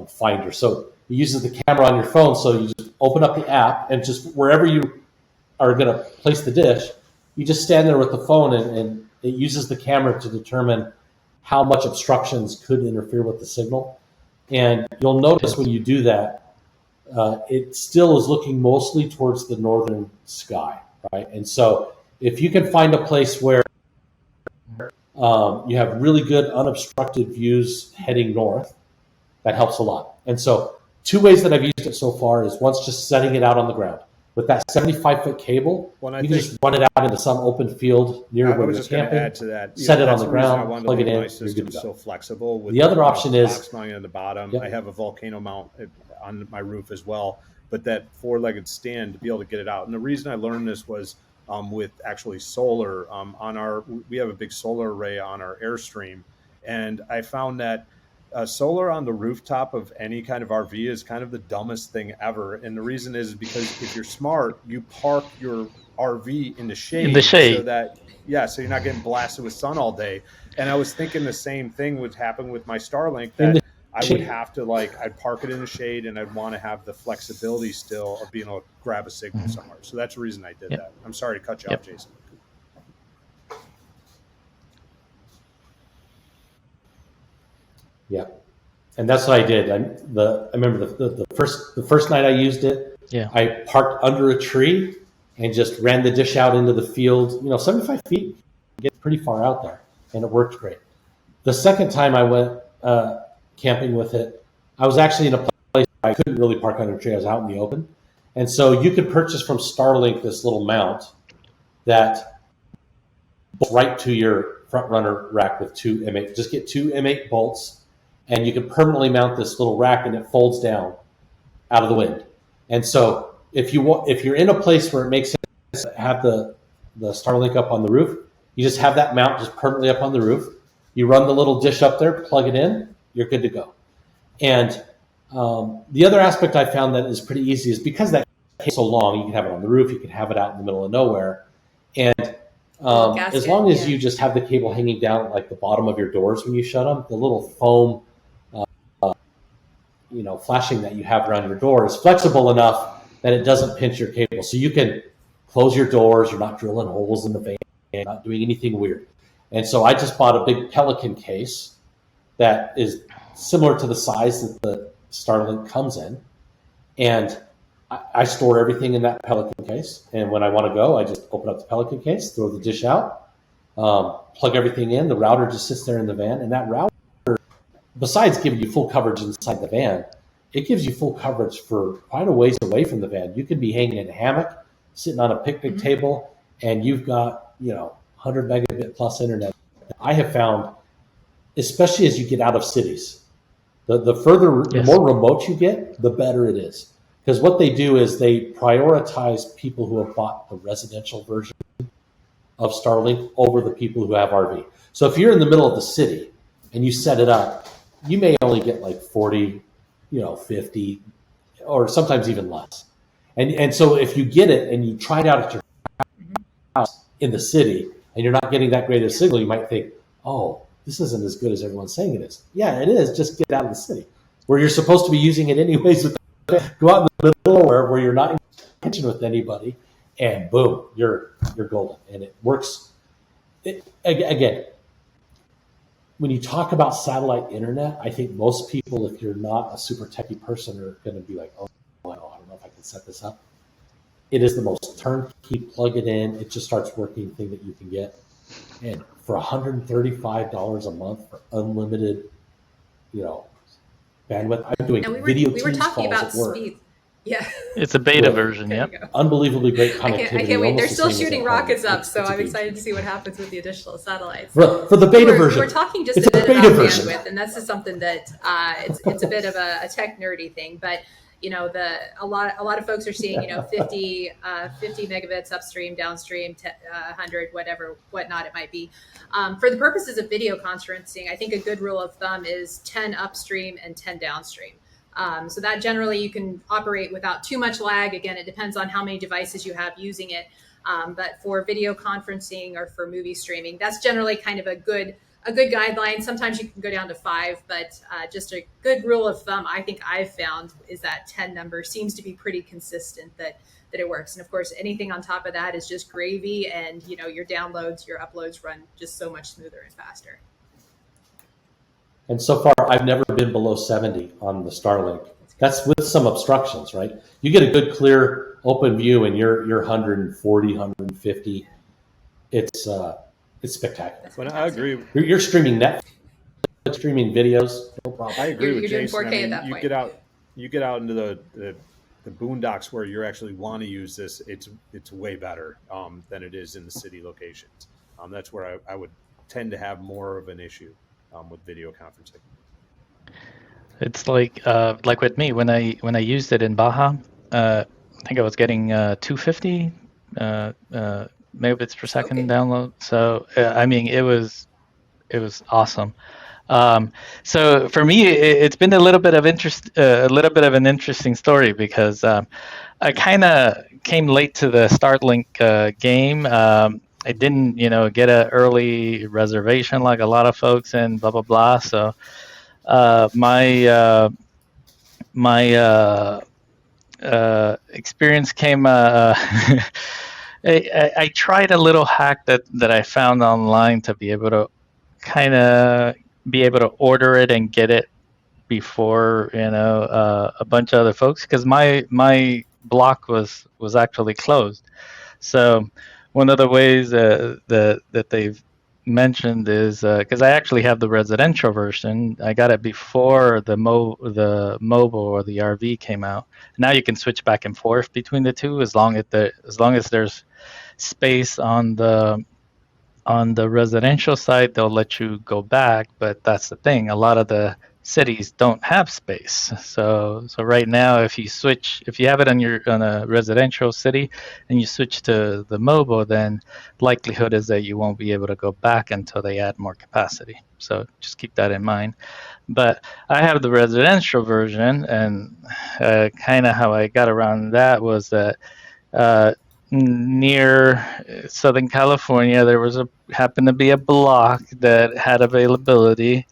finder. So it uses the camera on your phone, so you just open up the app and just wherever you are going to place the dish, you just stand there with the phone and it uses the camera to determine how much obstructions could interfere with the signal. And you'll notice when you do that, it still is looking mostly towards the northern sky, right? And so if you can find a place where you have really good unobstructed views heading north, that helps a lot. And so 2 ways that I've used it so far is once just setting it out on the ground. With that 75-foot cable, you can just run it out into some open field near where you're camping. Add to that. Set it on the ground, plug it in. My system's so flexible. With the other option is box mounting at the bottom. Yep. I have a volcano mount on my roof as well, but that four-legged stand to be able to get it out. And the reason I learned this was with actually solar we have a big solar array on our Airstream, and I found that solar on the rooftop of any kind of RV is kind of the dumbest thing ever. And the reason is because if you're smart, you park your RV in the shade. So you're not getting blasted with sun all day. And I was thinking the same thing would happen with my Starlink, that I would have to I'd park it in the shade, and I'd want to have the flexibility still of being able to grab a signal somewhere. So that's the reason I did that. I'm sorry to cut you off, Jason. Yeah, and that's what I did. I remember the first night I used it. Yeah, I parked under a tree and just ran the dish out into the field. 75 feet, get pretty far out there, and it worked great. The second time I went camping with it, I was actually in a place where I couldn't really park under a tree. I was out in the open, and so you could purchase from Starlink this little mount that bolts right to your front runner rack with two M8. Just get two M8 bolts. And you can permanently mount this little rack, and it folds down out of the wind. And so if you're in a place where it makes sense to have the Starlink up on the roof, you just have that mount just permanently up on the roof. You run the little dish up there, plug it in, you're good to go. And the other aspect I found that is pretty easy is because that cable is so long, you can have it on the roof, you can have it out in the middle of nowhere. And as long as you just have the cable hanging down at the bottom of your doors when you shut them, the little foam flashing that you have around your door is flexible enough that it doesn't pinch your cable. So you can close your doors. You're not drilling holes in the van, not doing anything weird. And so I just bought a big Pelican case that is similar to the size that the Starlink comes in. And I store everything in that Pelican case. And when I want to go, I just open up the Pelican case, throw the dish out, plug everything in. The router just sits there in the van. And that router, besides giving you full coverage inside the van, it gives you full coverage for quite a ways away from the van. You could be hanging in a hammock, sitting on a picnic table, and you've got 100 megabit plus internet. I have found, especially as you get out of cities, the further, the more remote you get, the better it is. Because what they do is they prioritize people who have bought the residential version of Starlink over the people who have RV. So if you're in the middle of the city and you set it up, you may only get like 40, 50, or sometimes even less. And so if you get it and you try it out at your house in the city and you're not getting that great of a signal, you might think, oh, this isn't as good as everyone's saying it is. Yeah, it is. Just get out of the city where you're supposed to be using it anyways. Go out in the middle where you're not in tension with anybody, and boom, you're golden. And it works. Again, when you talk about satellite internet, I think most people, if you're not a super techie person, are going to be like, oh, I don't know if I can set this up. It is the most turnkey, plug it in, it just starts working thing that you can get. And for $135 a month for unlimited, bandwidth, I'm doing video we were Teams talking calls about at work. speed. Yeah. It's a beta version, yep. Unbelievably great connectivity. I can't wait. They're almost still the same as shooting at home. rockets up, so It's a I'm huge excited to see what happens with the additional satellites. For the beta version. We're talking just It's a bit a beta about version. bandwidth, and that's just something that it's a bit of a tech nerdy thing, but a lot of folks are seeing 50 megabits upstream, downstream, 100, whatnot it might be. For the purposes of video conferencing, I think a good rule of thumb is 10 upstream and 10 downstream. So that generally you can operate without too much lag. Again, it depends on how many devices you have using it. But for video conferencing or for movie streaming, that's generally kind of a good guideline. Sometimes you can go down to 5, but just a good rule of thumb I think I've found is that 10 number seems to be pretty consistent that it works. And of course, anything on top of that is just gravy, and your downloads, your uploads run just so much smoother and faster. And so far, I've never been below 70 on the Starlink. That's with some obstructions, right? You get a good, clear, open view, and you're 140, 150. It's spectacular. But I agree. You're streaming Netflix, streaming videos, no problem. I agree with You're doing Jason. 4K at that point. You get out into the boondocks where you actually want to use this. It's way better than it is in the city locations. That's where I would tend to have more of an issue with video conferencing. It's like with me when I used it in Baja, I think I was getting 250 megabits per second download. So it was awesome. So for me, it's been a little bit of an interesting story because I kind of came late to the Starlink game. I didn't, get an early reservation like a lot of folks and blah blah blah. So my experience came. I tried a little hack that I found online to be able to order it and get it before a bunch of other folks, because my block was actually closed. So one of the ways that they've mentioned is because I actually have the residential version. I got it before the mobile or the RV came out. Now you can switch back and forth between the two as long as there's space on the residential side, they'll let you go back. But that's the thing, a lot of the cities don't have space. So right now, if you have it on a residential city and you switch to the mobile, then likelihood is that you won't be able to go back until they add more capacity. So just keep that in mind. But I have the residential version, and kind of how I got around that was that near Southern California, there happened to be a block that had availability.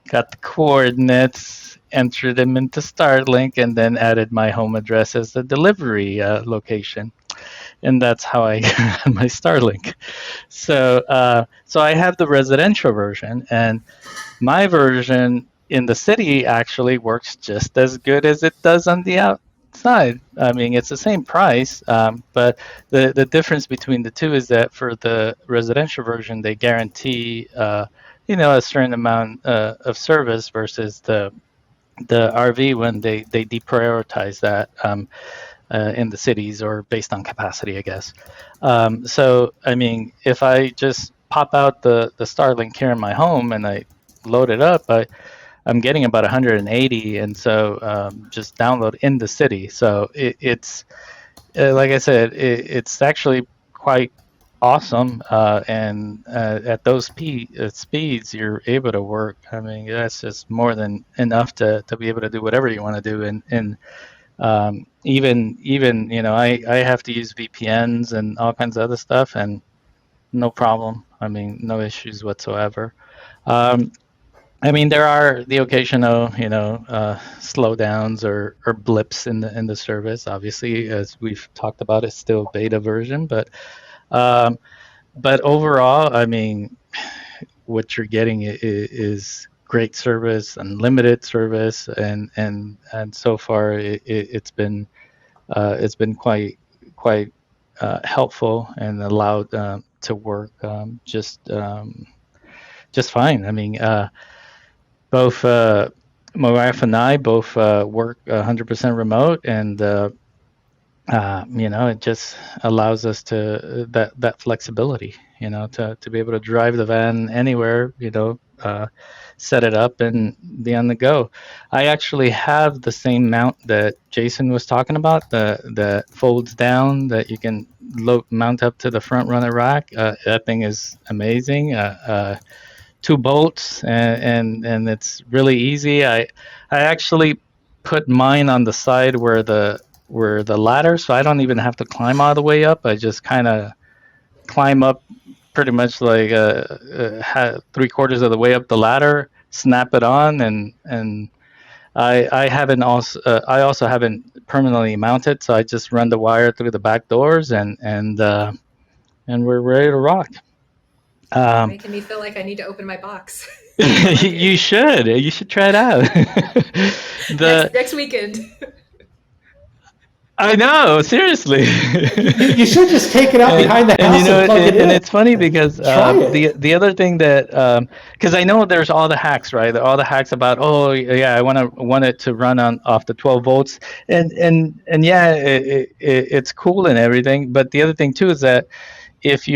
Got the coordinates, entered them into Starlink, and then added my home address as the delivery location, and that's how I got my Starlink. So I have the residential version, and my version in the city actually works just as good as it does on the outside. I mean, it's the same price, but the difference between the two is that for the residential version, they guarantee a certain amount of service versus the RV when they deprioritize that. In the cities or based on capacity, I guess. So, I mean, if I just pop out the Starlink here in my home and I load it up, I'm getting about 180, and so just download in the city. So it's like I said, it's actually quite awesome, and at those speeds, you're able to work. I mean, that's just more than enough to be able to do whatever you want to do, and even I have to use VPNs and all kinds of other stuff, and no problem. I mean, no issues whatsoever. I mean, there are the occasional slowdowns or blips in the service. Obviously, as we've talked about, it's still beta version, um, but overall, I mean, what you're getting is great service, unlimited service, and so far it's been quite helpful and allowed to work just fine. I mean, both my wife and I both work 100% remote, and it just allows us to that flexibility, to be able to drive the van anywhere, set it up and be on the go. I actually have the same mount that Jason was talking about, that folds down, that you can mount up to the front runner rack. That thing is amazing. 2 bolts, and it's really easy. I actually put mine on the side where the ladder, so I don't even have to climb all the way up. I just kind of climb up pretty much like 3/4 of the way up the ladder, snap it on, and I haven't I also haven't permanently mounted, so I just run the wire through the back doors, and we're ready to rock. Making me feel like I need to open my box. You should try it out. Next weekend. I know, seriously. You should just take it out behind the house and plug it in. And it's funny because the other thing that because I know there's all the hacks, right? All the hacks about, oh yeah, I want it to run off the 12 volts, and yeah, it's cool and everything. But the other thing too is that if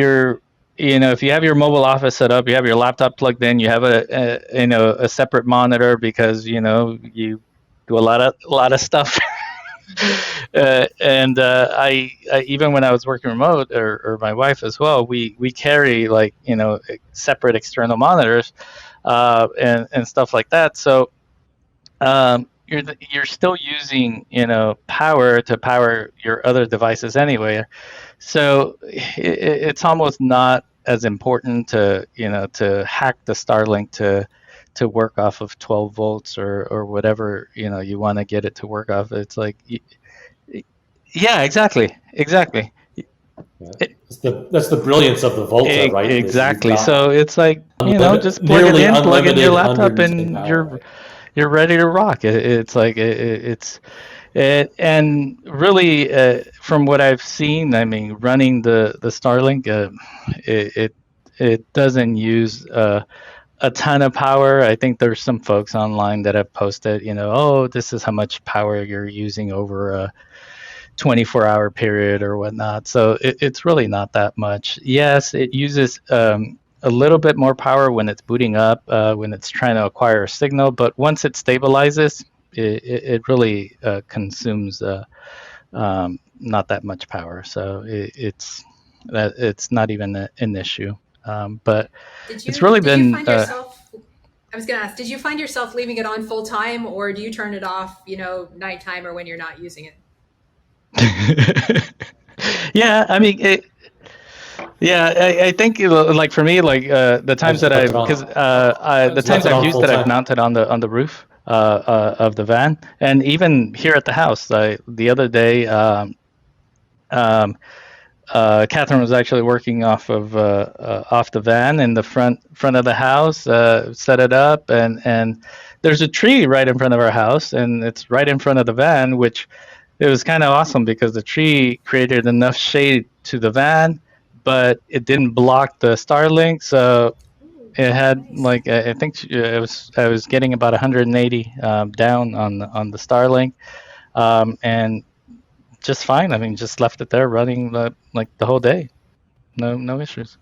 if you have your mobile office set up, you have your laptop plugged in, you have a separate monitor because you do a lot of stuff. And I even when I was working remote, or my wife as well, we carry separate external monitors and stuff like that. So you're still using power to power your other devices anyway. So it's almost not as important to hack the Starlink to work off of 12 volts or whatever you want to get it to work off. It's like, yeah, exactly. That's the brilliance of the Volta, right? Exactly. So it's like just plug in your laptop, and you're ready to rock. It's like and really, from what I've seen, I mean, running the Starlink, it doesn't use a ton of power. I think there's some folks online that have posted, oh, this is how much power you're using over a 24-hour period or whatnot. So it's really not that much. Yes, it uses a little bit more power when it's booting up, when it's trying to acquire a signal, but once it stabilizes, it really consumes not that much power. So it's not even an issue. But it's really been. I was going to ask, did you find yourself leaving it on full time, or do you turn it off, nighttime or when you're not using it? Yeah, I mean, I think for me, the times that the times I've used that I've mounted on the roof, of the van, and even here at the house. The other day, um, Catherine was actually working off the van in the front of the house, set it up, and there's a tree right in front of our house, and it's right in front of the van, which it was kind of awesome because the tree created enough shade to the van, but it didn't block the Starlink, so it had Nice. like I think I was getting about 180 down on the Starlink, and just fine. I mean, just left it there running like the whole day, no issues.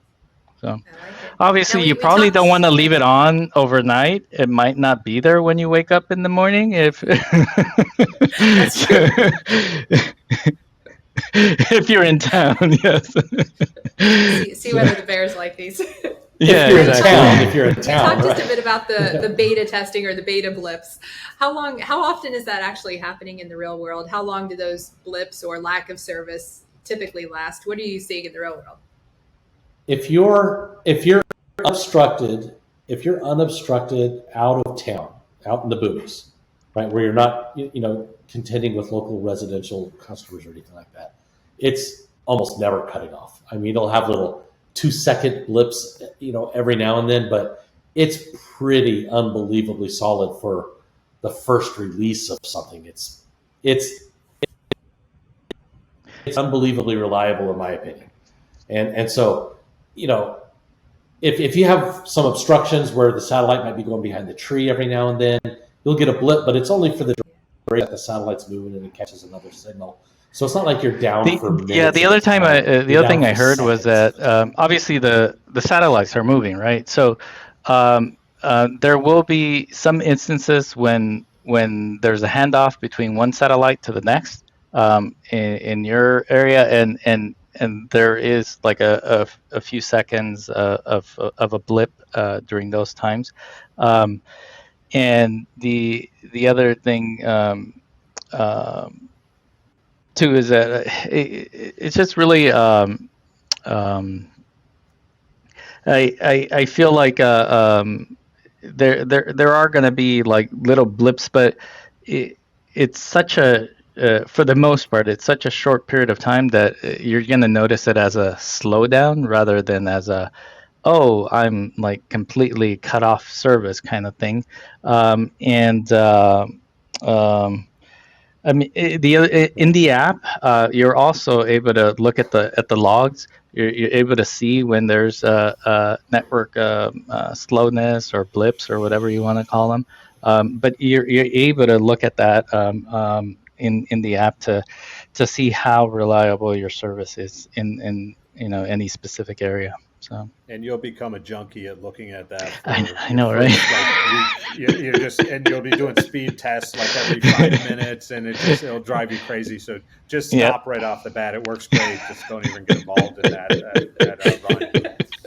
So I like it. obviously, Now you we probably talked. don't want to leave it on overnight. It might not be there when you wake up in the morning if That's true. if you're in town. Yes. See whether the bears like these. Yeah, If you're in exactly. town, if you're in We town, talked just a right? bit about the beta testing or the beta blips. How often is that actually happening in the real world? How long do those blips or lack of service typically last? What are you seeing in the real world? If you're obstructed, if you're unobstructed out of town, out in the boonies, right, where you're not, contending with local residential customers or anything like that, it's almost never cutting off. I mean, it'll have little 2-second blips, every now and then, but it's pretty unbelievably solid for the first release of something. It's unbelievably reliable in my opinion. And so, if you have some obstructions where the satellite might be going behind the tree every now and then, you'll get a blip, but it's only for the duration that the satellite's moving and it catches another signal. So it's not like you're down for minutes. Yeah, the other thing I heard was seconds. that obviously the satellites are moving, right? So there will be some instances when there's a handoff between one satellite to the next in your area, and there is like a few seconds of a blip during those times, and the other thing. Too is that it's just really I feel like there are going to be like little blips, but it's such a for the most part it's such a short period of time that you're going to notice it as a slowdown rather than as a I'm like completely cut off service kind of thing, and I mean, in the app, you're also able to look at the logs. You're able to see when there's network slowness or blips or whatever you want to call them. But you're able to look at that in the app to see how reliable your service is in any specific area. So. And you'll become a junkie at looking at that. I know, right? You're just, and you'll be doing speed tests like every 5 minutes, and it'll drive you crazy. So just stop right off the bat. It works great. Just don't even get involved in that run.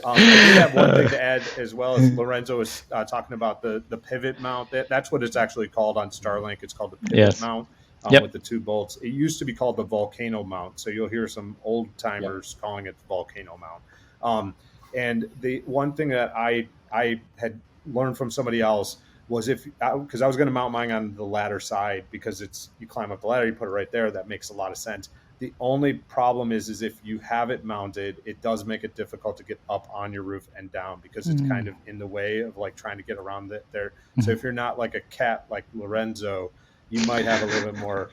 I do have one thing to add as well, as Lorenzo was talking about the pivot mount. That's what it's actually called on Starlink. It's called the pivot mount. With the 2 bolts. It used to be called the volcano mount. So you'll hear some old timers calling it the volcano mount. And the one thing that I had learned from somebody else was because I was going to mount mine on the ladder side, because you climb up the ladder, you put it right there. That makes a lot of sense. The only problem is if you have it mounted, it does make it difficult to get up on your roof and down, because it's kind of in the way of like trying to get around it there. So if you're not like a cat like Lorenzo, you might have a little bit more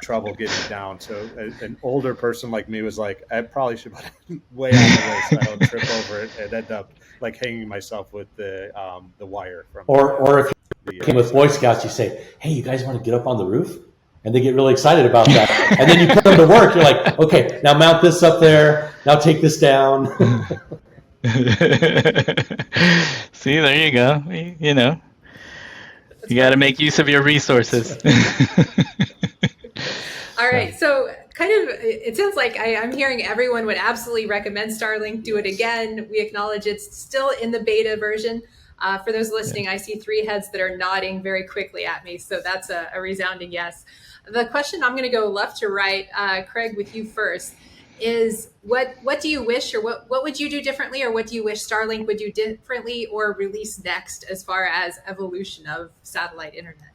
trouble getting down. So an older person like me was like, I probably should put it way out of the way so I don't trip over it and end up like hanging myself with the wire from. Or if you're working with Boy Scouts, you say, "Hey, you guys want to get up on the roof?" And they get really excited about that. And then you come to work, you're like, "Okay, now mount this up there. Now take this down." See, there you go. You got to make use of your resources. All right. So it sounds like I'm hearing everyone would absolutely recommend Starlink. Do it again. We acknowledge it's still in the beta version. For those listening, I see 3 heads that are nodding very quickly at me. So that's a resounding yes. The question, I'm going to go left to right. Craig, with you first, is what do you wish, or what would you do differently, or what do you wish Starlink would do differently or release next as far as evolution of satellite internet?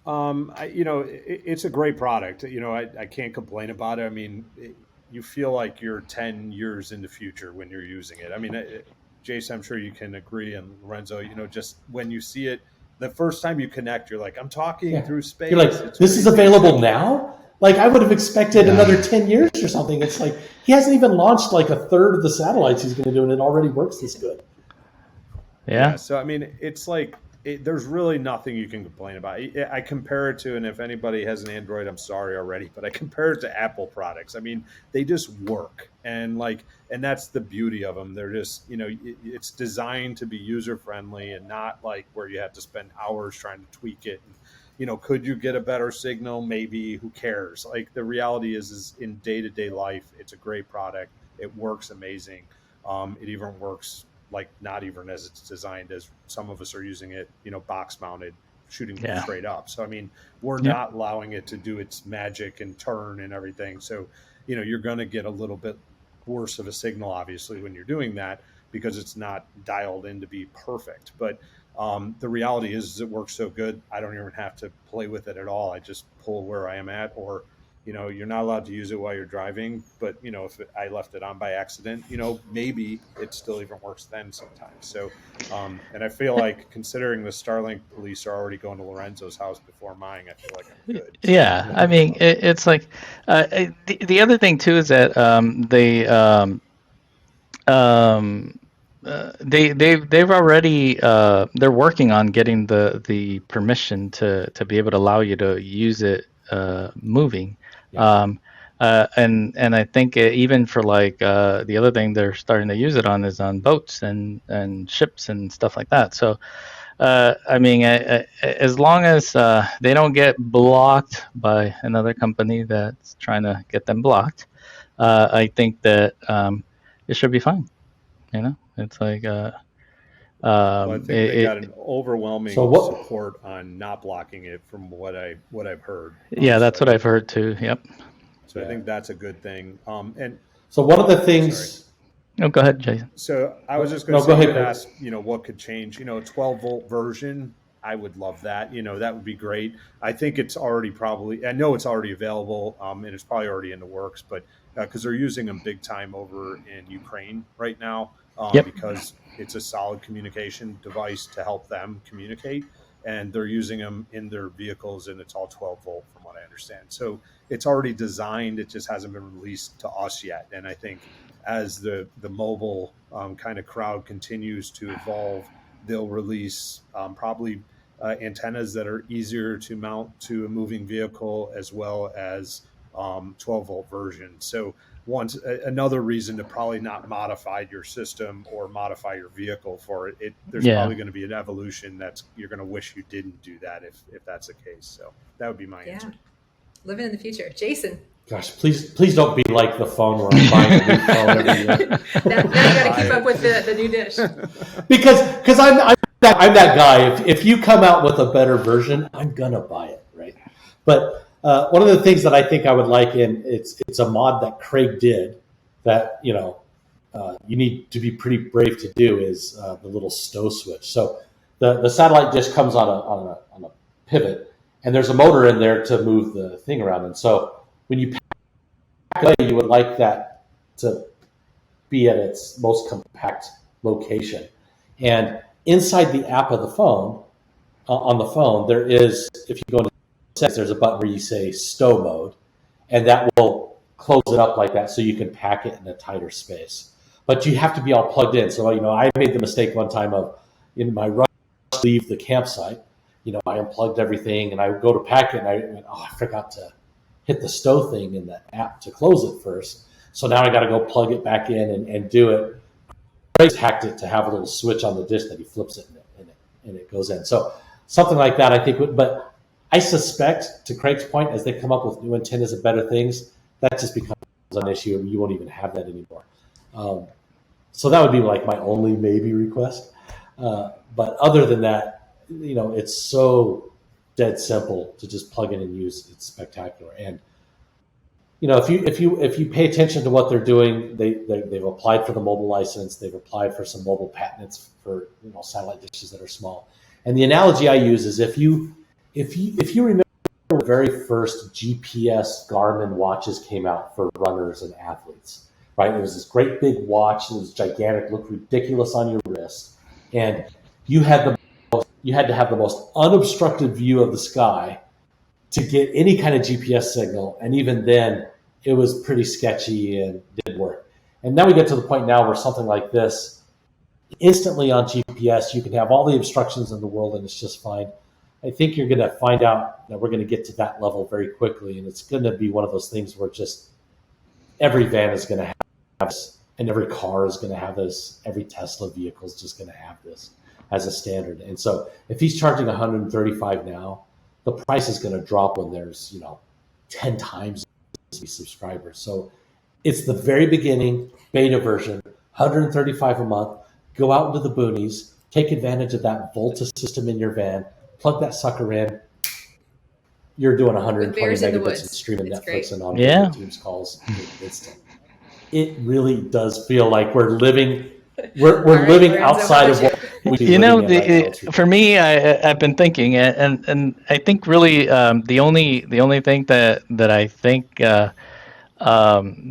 It's a great product. I can't complain about it. I mean, you feel like you're 10 years in the future when you're using it. I mean, Jason, I'm sure you can agree, and Lorenzo, just when you see it, the first time you connect, you're like, I'm talking through space. You're like, It's this is crazy. available now? Like, I would have expected another 10 years or something. It's like, he hasn't even launched like a third of the satellites he's going to do, and it already works this good. Yeah. So, I mean, it's like, there's really nothing you can complain about. I compare it to, and if anybody has an Android, I'm sorry already, but I compare it to Apple products. I mean, they just work, and that's the beauty of them. They're just, it's designed to be user friendly and not like where you have to spend hours trying to tweak it. And, could you get a better signal? Maybe. Who cares? Like, the reality is in day-to-day life, it's a great product. It works amazing. It even works like not even as it's designed, as some of us are using it, box mounted, shooting straight up. So, I mean, we're not allowing it to do its magic and turn and everything. So, you're going to get a little bit worse of a signal, obviously, when you're doing that, because it's not dialed in to be perfect. But the reality is it works so good, I don't even have to play with it at all. I just pull where I am at, or you're not allowed to use it while you're driving, but if I left it on by accident, maybe it still even works then sometimes. So, and I feel like, considering the Starlink police are already going to Lorenzo's house before mine, I feel like I'm good. Yeah, I mean, it's like the other thing too is that they've already they're working on getting the permission to be able to allow you to use it moving. And I think even for like the other thing they're starting to use it on is on boats and ships and stuff like that. So I mean, as long as they don't get blocked by another company that's trying to get them blocked, I think that it should be fine. It's like Well, I think they got an overwhelming support on not blocking it, from what I've heard. Yeah, that's what I've heard too. Yep. So I think that's a good thing. And so one of the things. Sorry. Oh, go ahead, Jason. So I was just going to say, ask, what could change? A 12-volt version, I would love that. That would be great. I think it's already I know it's already available, and it's probably already in the works, but because they're using them big time over in Ukraine right now, because it's a solid communication device to help them communicate, and they're using them in their vehicles, and it's all 12 volt from what I understand. So it's already designed. It just hasn't been released to us yet. And I think as the mobile kind of crowd continues to evolve, they'll release probably antennas that are easier to mount to a moving vehicle, as well as 12-volt version. So another reason to probably not modify your system or modify your vehicle for it. There's probably going to be an evolution you're going to wish you didn't do that if that's the case. So that would be my answer. Living in the future. Jason. Gosh, please don't be like the phone where I'm buying a new phone every year. now you got to keep up with the new dish. because I'm that guy. If you come out with a better version, I'm gonna buy it, right? But one of the things that I think I would like, and it's a mod that Craig did that you need to be pretty brave to do, is the little STO switch. So the satellite dish comes on a pivot, and there's a motor in there to move the thing around. And so when you pack it away, you would like that to be at its most compact location. And inside the app of the phone, on the phone, there is, if you go into settings, there's a button where you say STO mode, and that will close it up like that so you can pack it in a tighter space. But you have to be all plugged in. So, I made the mistake one time of, in my rush to leave the campsite, I unplugged everything, and I go to pack it, and I went, I forgot to hit the STO thing in the app to close it first. So now I got to go plug it back in and do it. Craig's hacked it to have a little switch on the dish that he flips it and it goes in. So something like that, I think, but I suspect, to Craig's point, as they come up with new antennas and better things, that just becomes an issue, and you won't even have that anymore. So that would be like my only maybe request. But other than that, it's so dead simple to just plug in and use. It's spectacular. And if you pay attention to what they're doing, they've applied for the mobile license. They've applied for some mobile patents for satellite dishes that are small. And the analogy I use is if you If you remember, the very first GPS Garmin watches came out for runners and athletes, right? It was this great big watch. It was gigantic, looked ridiculous on your wrist, and you had to have the most unobstructed view of the sky to get any kind of GPS signal, and even then, it was pretty sketchy and didn't work. And now we get to the point now where something like this, instantly on GPS, you can have all the obstructions in the world and it's just fine. I think you're going to find out that we're going to get to that level very quickly, and it's going to be one of those things where just every van is going to have this, and every car is going to have this. Every Tesla vehicle is just going to have this as a standard. And so if he's charging 135 now, the price is going to drop when there's 10 times the subscribers. So it's the very beginning beta version, 135 a month. Go out into the boonies, take advantage of that Volta system in your van, plug that sucker in. You're doing 120 megabits and streaming Netflix great. And on Teams calls instant. It really does feel like we're living living outside of what we for me, I've been thinking, and I think really the only thing that I think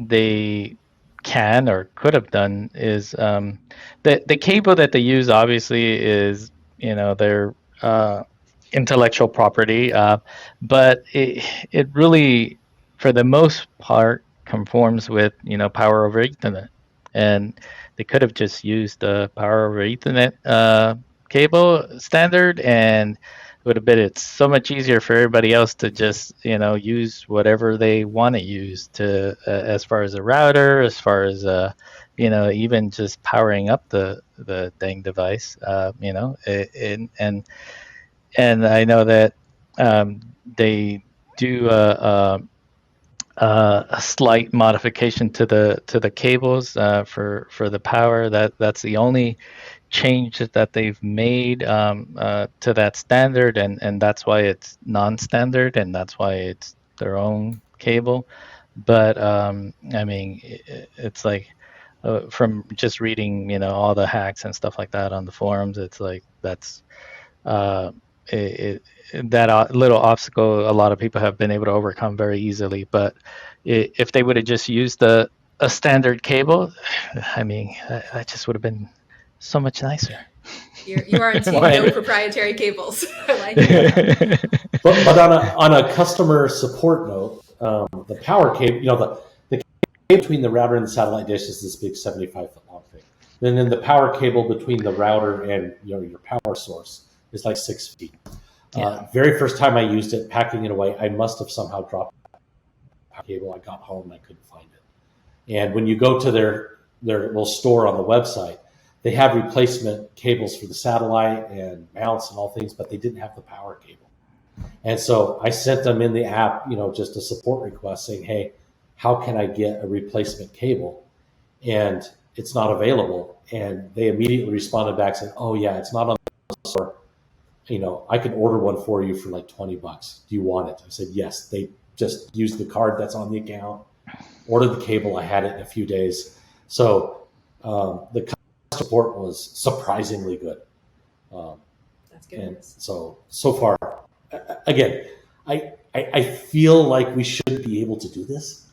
they can or could have done is the cable that they use obviously is their intellectual property, but it really for the most part conforms with power over Ethernet, and they could have just used the power over Ethernet cable standard, and it would have been so much easier for everybody else to just use whatever they want to use to as far as a router, as far as even just powering up the dang device, and I know that they do a slight modification to the cables for the power. That's the only change that they've made to that standard, and that's why it's non-standard, and that's why it's their own cable. But I mean, it's like from just reading all the hacks and stuff like that on the forums, it's like that's that little obstacle a lot of people have been able to overcome very easily. But if they would have just used a standard cable, I mean, that just would have been so much nicer. You are on team no proprietary cables. I like it. But on a customer support note, the power cable, the cable between the router and the satellite dish is this big 75-foot long thing. And then the power cable between the router and your power source is like 6 feet. Very first time I used it, packing it away, I must have somehow dropped the cable. I got home and I couldn't find it. And when you go to their little store on the website, they have replacement cables for the satellite and mounts and all things, but they didn't have the power cable. And so I sent them in the app, just a support request saying, hey, how can I get a replacement cable? And it's not available. And they immediately responded back saying, oh yeah, it's not on the store. I can order one for you for like $20. Do you want it? I said, yes. They just used the card that's on the account, ordered the cable. I had it in a few days. So the support was surprisingly good. That's good. And so far, again, I feel like we should be able to do this.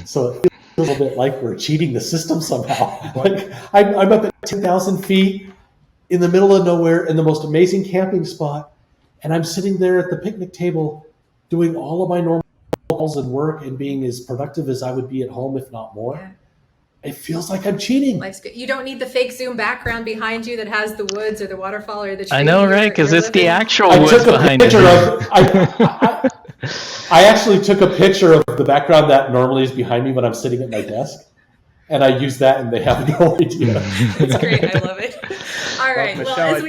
So it feels a little bit like we're cheating the system somehow. Like I'm up at 10,000 feet in the middle of nowhere in the most amazing camping spot, and I'm sitting there at the picnic table doing all of my normal calls and work and being as productive as I would be at home, if not more. Yeah. It feels like I'm cheating. Life's good. You don't need the fake Zoom background behind you that has the woods or the waterfall or the tree. I know, right? Because it's the actual woods behind it. I actually took a picture of the background that normally is behind me when I'm sitting at my desk, and I use that, and they have no idea. That's great. I love it. All right, Michelle, I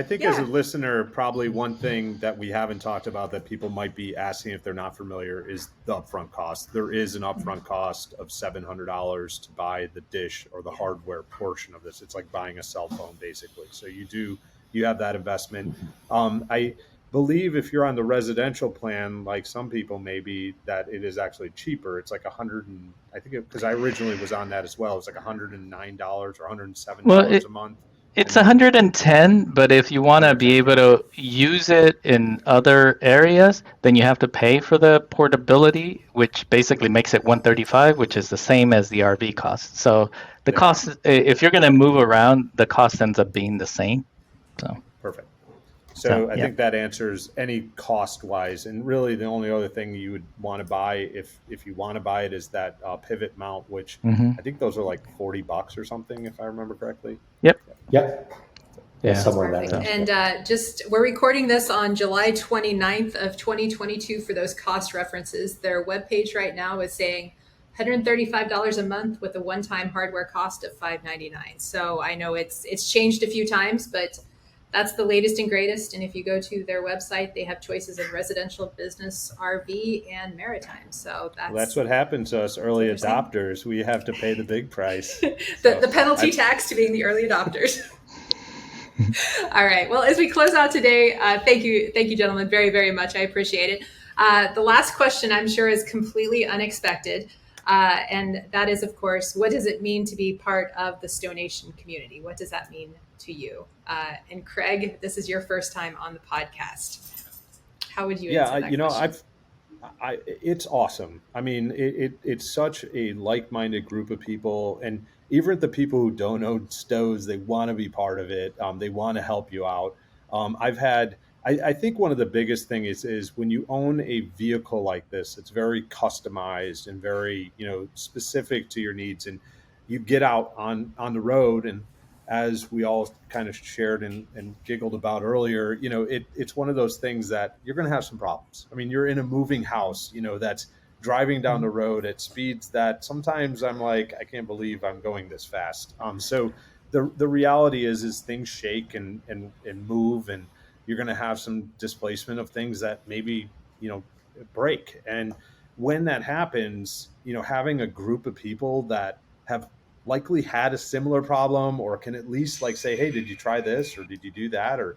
think as a listener, probably one thing that we haven't talked about that people might be asking if they're not familiar is the upfront cost. There is an upfront cost of $700 to buy the dish or the hardware portion of this. It's like buying a cell phone, basically. So you have that investment. I believe if you're on the residential plan, like some people maybe, that it is actually cheaper. It's like because I originally was on that as well. It's like $109 or $107 a month. It's 110, but if you want to be able to use it in other areas, then you have to pay for the portability, which basically makes it 135, which is the same as the RV cost. So the cost, if you're going to move around, the cost ends up being the same. So Perfect. So I yeah. think that answers any cost wise. And really the only other thing you would want to buy if you want to buy it is that pivot mount, which I think those are like $40 or something, if I remember correctly. Yep. Yeah. Somewhere in Perfect. that range. And we're recording this on July 29th of 2022 for those cost references. Their webpage right now is saying $135 a month with a one-time hardware cost of $599. So I know it's changed a few times, but that's the latest and greatest. And if you go to their website, they have choices in residential, business, RV, and maritime. So that's what happens to us early adopters. We have to pay the big price. the penalty tax to being the early adopters. All right. Well, as we close out today, thank you, gentlemen, very, very much. I appreciate it. The last question, I'm sure, is completely unexpected. And that is, of course, what does it mean to be part of the STO Nation community? What does that mean to you? And Craig, this is your first time on the podcast. How would you answer that question? It's awesome. I mean, it's such a like-minded group of people, and even the people who don't own stoves, they want to be part of it. They want to help you out. I think one of the biggest things is when you own a vehicle like this, it's very customized and very, specific to your needs, and you get out on the road, and as we all kind of shared and giggled about earlier, it's one of those things that you're going to have some problems. I mean, you're in a moving house, that's driving down the road at speeds that sometimes I'm like, I can't believe I'm going this fast. So the reality is things shake and move, and you're going to have some displacement of things that maybe, break. And when that happens, having a group of people that have likely had a similar problem or can at least like say, hey, did you try this or did you do that? Or,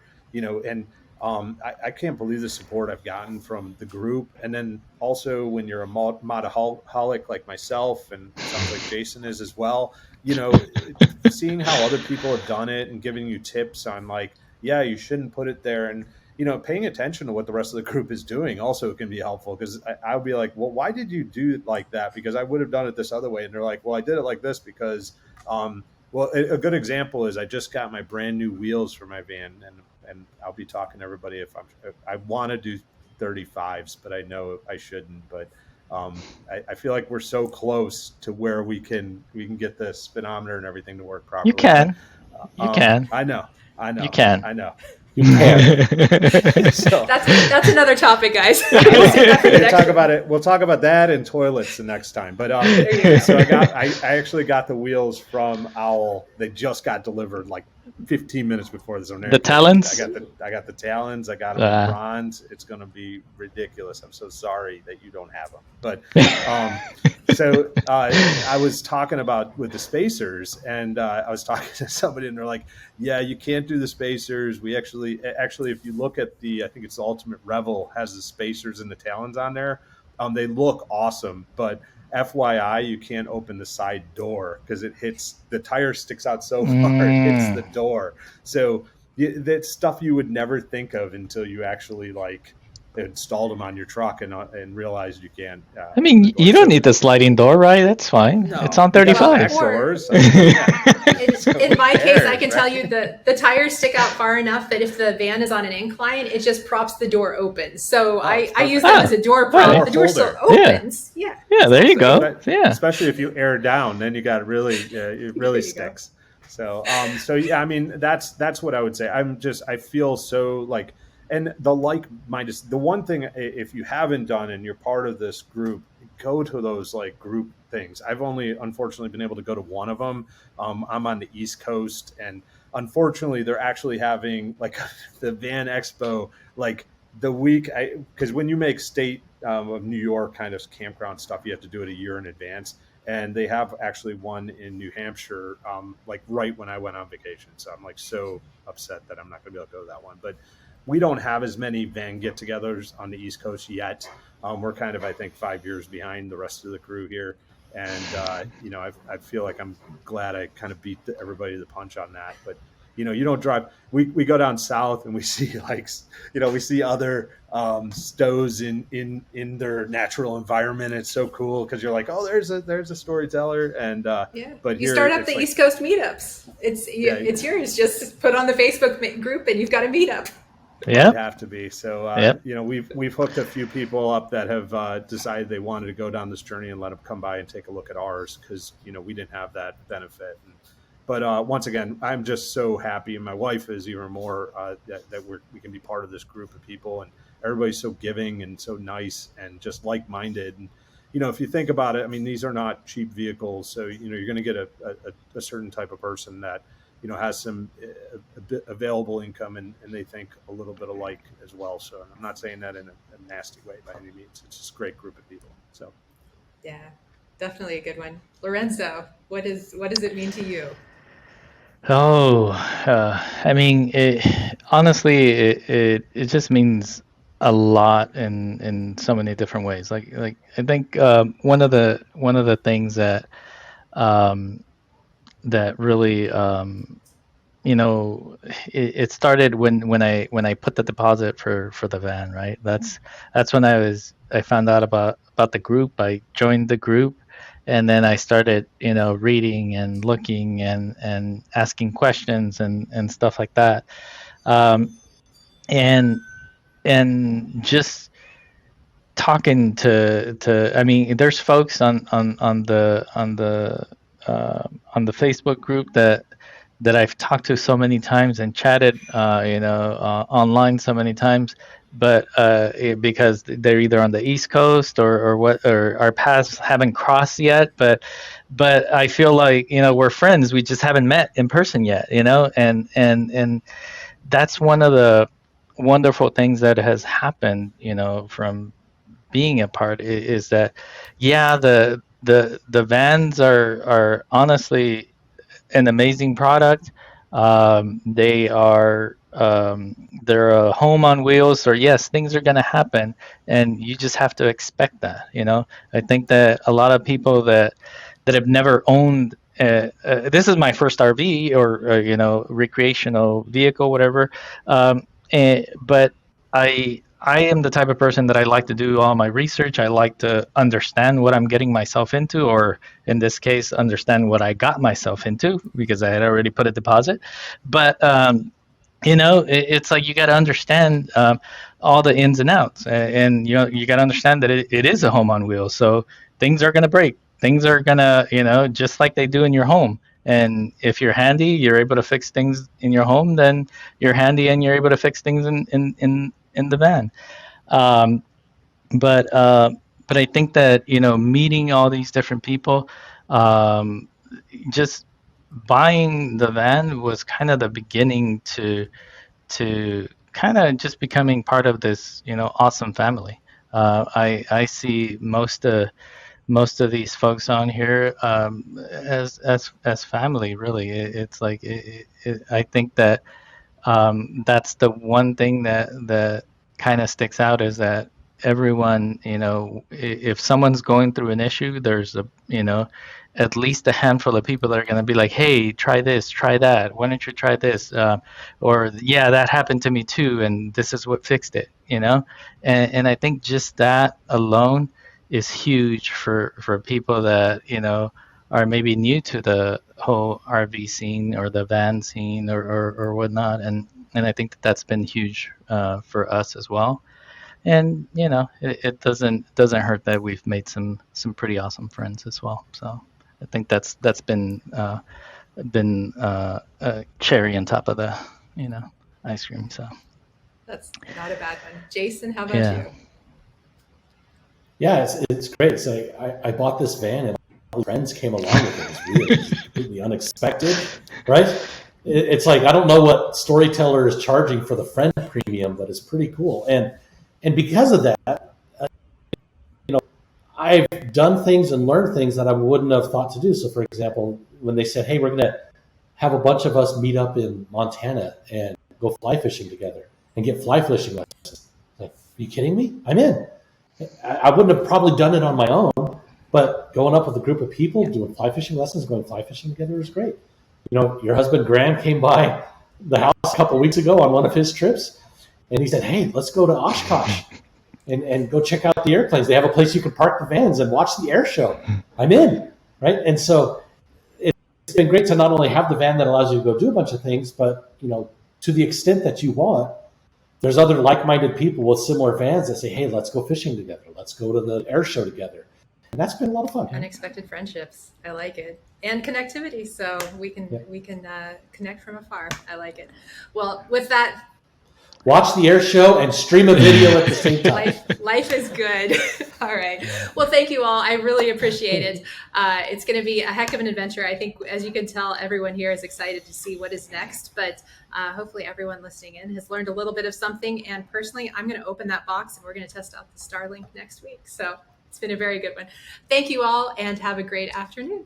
I can't believe the support I've gotten from the group. And then also when you're a modaholic like myself, and it sounds like Jason is as well, seeing how other people have done it and giving you tips on like, yeah, you shouldn't put it there. And, paying attention to what the rest of the group is doing also can be helpful, because I'll be like, well, why did you do it like that? Because I would have done it this other way. And they're like, well, I did it like this because, a good example is I just got my brand new wheels for my van, and I'll be talking to everybody if I want to do 35s, but I know I shouldn't. But I feel like we're so close to where we can get the speedometer and everything to work properly. You can. You can. I know. You can. I know. You can. So, that's another topic, guys. We'll talk about it. We'll talk about that and toilets the next time. But so I actually got the wheels from Owl. They just got delivered like 15 minutes before the zone. The Talons. I got the Talons. I got them in bronze. It's going to be ridiculous. I'm so sorry that you don't have them. But so I was talking about with the spacers, and I was talking to somebody, and they're like, "Yeah, you can't do the spacers. We actually, if you look at I think it's the Ultimate Revel has the spacers and the Talons on there. They look awesome, but FYI, you can't open the side door because the tire sticks out so far it hits the door. So that's stuff you would never think of until you actually like installed them on your truck and realized you can't. I mean, you don't need the sliding door, right? That's fine. No, it's on 35. In my case, I can tell you that the tires stick out far enough that if the van is on an incline, it just props the door open. So I use that as a door prop. The door still opens. Yeah. Yeah, there you go. Yeah. Especially if you air down, then you got it really sticks. So yeah, I mean, that's what I would say. I feel so like, and the like-minded, the one thing, if you haven't done and you're part of this group, go to those like group things. I've only unfortunately been able to go to one of them. I'm on the East Coast, and unfortunately they're actually having like the Van Expo like the week, because when you make state of New York kind of campground stuff, you have to do it a year in advance. And they have actually one in New Hampshire, like right when I went on vacation. So I'm like so upset that I'm not going to be able to go to that one. But we don't have as many van get-togethers on the East Coast yet. We're kind of, I think, 5 years behind the rest of the crew here. And, I feel like I'm glad I kind of beat everybody to the punch on that. But you don't drive. We go down south and we see like, we see other STOs in their natural environment. It's so cool because you're like, oh, there's a storyteller, and but you here start up it's the like, East Coast meetups. It's yours. Just put on the Facebook group and you've got a meetup. Yeah. It'd have to be. So, we've hooked a few people up that have decided they wanted to go down this journey and let them come by and take a look at ours because, we didn't have that benefit. But once again, I'm just so happy, and my wife is even more that we can be part of this group of people, and everybody's so giving and so nice and just like-minded. And, if you think about it, I mean, these are not cheap vehicles. So, you're going to get a certain type of person that, has some available income and they think a little bit alike as well. So I'm not saying that in a nasty way by any means. It's just a great group of people. So yeah, definitely a good one. Lorenzo, what does it mean to you? Oh, I mean, honestly, it just means a lot in so many different ways. Like I think one of the things um, that really it started when I put the deposit for the van, right? That's when I found out about the group. I joined the group, and then I started reading and looking and asking questions and stuff like that. Um, and just talking to I mean, there's folks on the Facebook group that I've talked to so many times and chatted online so many times, but because they're either on the East Coast or our paths haven't crossed yet, but I feel like we're friends, we just haven't met in person yet, and that's one of the wonderful things that has happened from being a part is that the vans are honestly an amazing product. They're a home on wheels, or yes, things are going to happen, and you just have to expect that. I think that a lot of people that have never owned. This is my first RV or recreational vehicle, whatever. But I am the type of person that I like to do all my research. I like to understand what I'm getting myself into, or in this case, understand what I got myself into because I had already put a deposit. But it's like you got to understand all the ins and outs, and you got to understand that it is a home on wheels. So things are going to break. Things are going to, just like they do in your home. And if you're handy, you're able to fix things in your home, then you're handy and you're able to fix things in the van. Um, but I think that meeting all these different people, um, just buying the van was kind of the beginning to kind of just becoming part of this awesome family. I see most of these folks on here as family. Really, it's like I think that that's the one thing that kind of sticks out is that everyone, if someone's going through an issue, there's at least a handful of people that are going to be like, hey, try this, try that. Why don't you try this? Or yeah, that happened to me too, and this is what fixed it. And I think just that alone is huge for people that are maybe new to the whole RV scene or the van scene or whatnot, and I think that's been huge for us as well. And it doesn't hurt that we've made some pretty awesome friends as well. So I think that's been a cherry on top of the ice cream. So that's not a bad one. Jason, how about you? Yeah, it's great. So I bought this van and all friends came along with it. It was weird. It was completely unexpected, right? It's like, I don't know what Storyteller is charging for the friend premium, but it's pretty cool. And because of that, I've done things and learned things that I wouldn't have thought to do. So for example, when they said, hey, we're going to have a bunch of us meet up in Montana and go fly fishing together and get fly fishing lessons. Like, are you kidding me? I'm in. I wouldn't have probably done it on my own, but going up with a group of people, doing fly fishing lessons, going fly fishing together is great. Your husband Graham came by the house a couple weeks ago on one of his trips, and he said, "Hey, let's go to Oshkosh and go check out the airplanes. They have a place you can park the vans and watch the air show." I'm in, right? And so it's been great to not only have the van that allows you to go do a bunch of things, but to the extent that you want, there's other like-minded people with similar vans that say, "Hey, let's go fishing together. Let's go to the air show together." And that's been a lot of fun. Unexpected friendships. I like it. And connectivity. So we can connect from afar. I like it. Well, with that, watch the air show and stream a video at the same time. Life is good. All right. Well, thank you all. I really appreciate it. It's going to be a heck of an adventure. I think, as you can tell, everyone here is excited to see what is next. But hopefully everyone listening in has learned a little bit of something. And personally, I'm going to open that box and we're going to test out the Starlink next week. So it's been a very good one. Thank you all and have a great afternoon.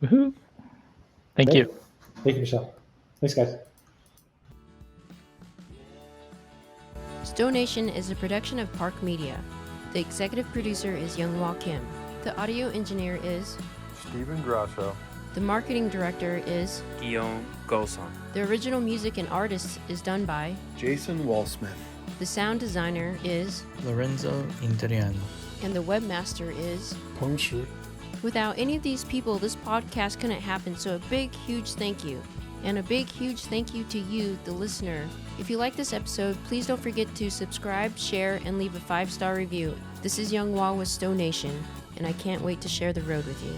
Woohoo. Thank you. Thank you, Michelle. Thanks, guys. STO Nation is a production of Park Media. The executive producer is Younghwa Kim. The audio engineer is Stephen Grasso. The marketing director is Guillaume Golson. The original music and artist is done by Jason Wallsmith. The sound designer is Lorenzo Interiano. And the webmaster is Peng Shi. Without any of these people, this podcast couldn't happen, so a big, huge thank you. And a big, huge thank you to you, the listener. If you like this episode, please don't forget to subscribe, share, and leave a 5-star review. This is Younghwa with STO Nation, and I can't wait to share the road with you.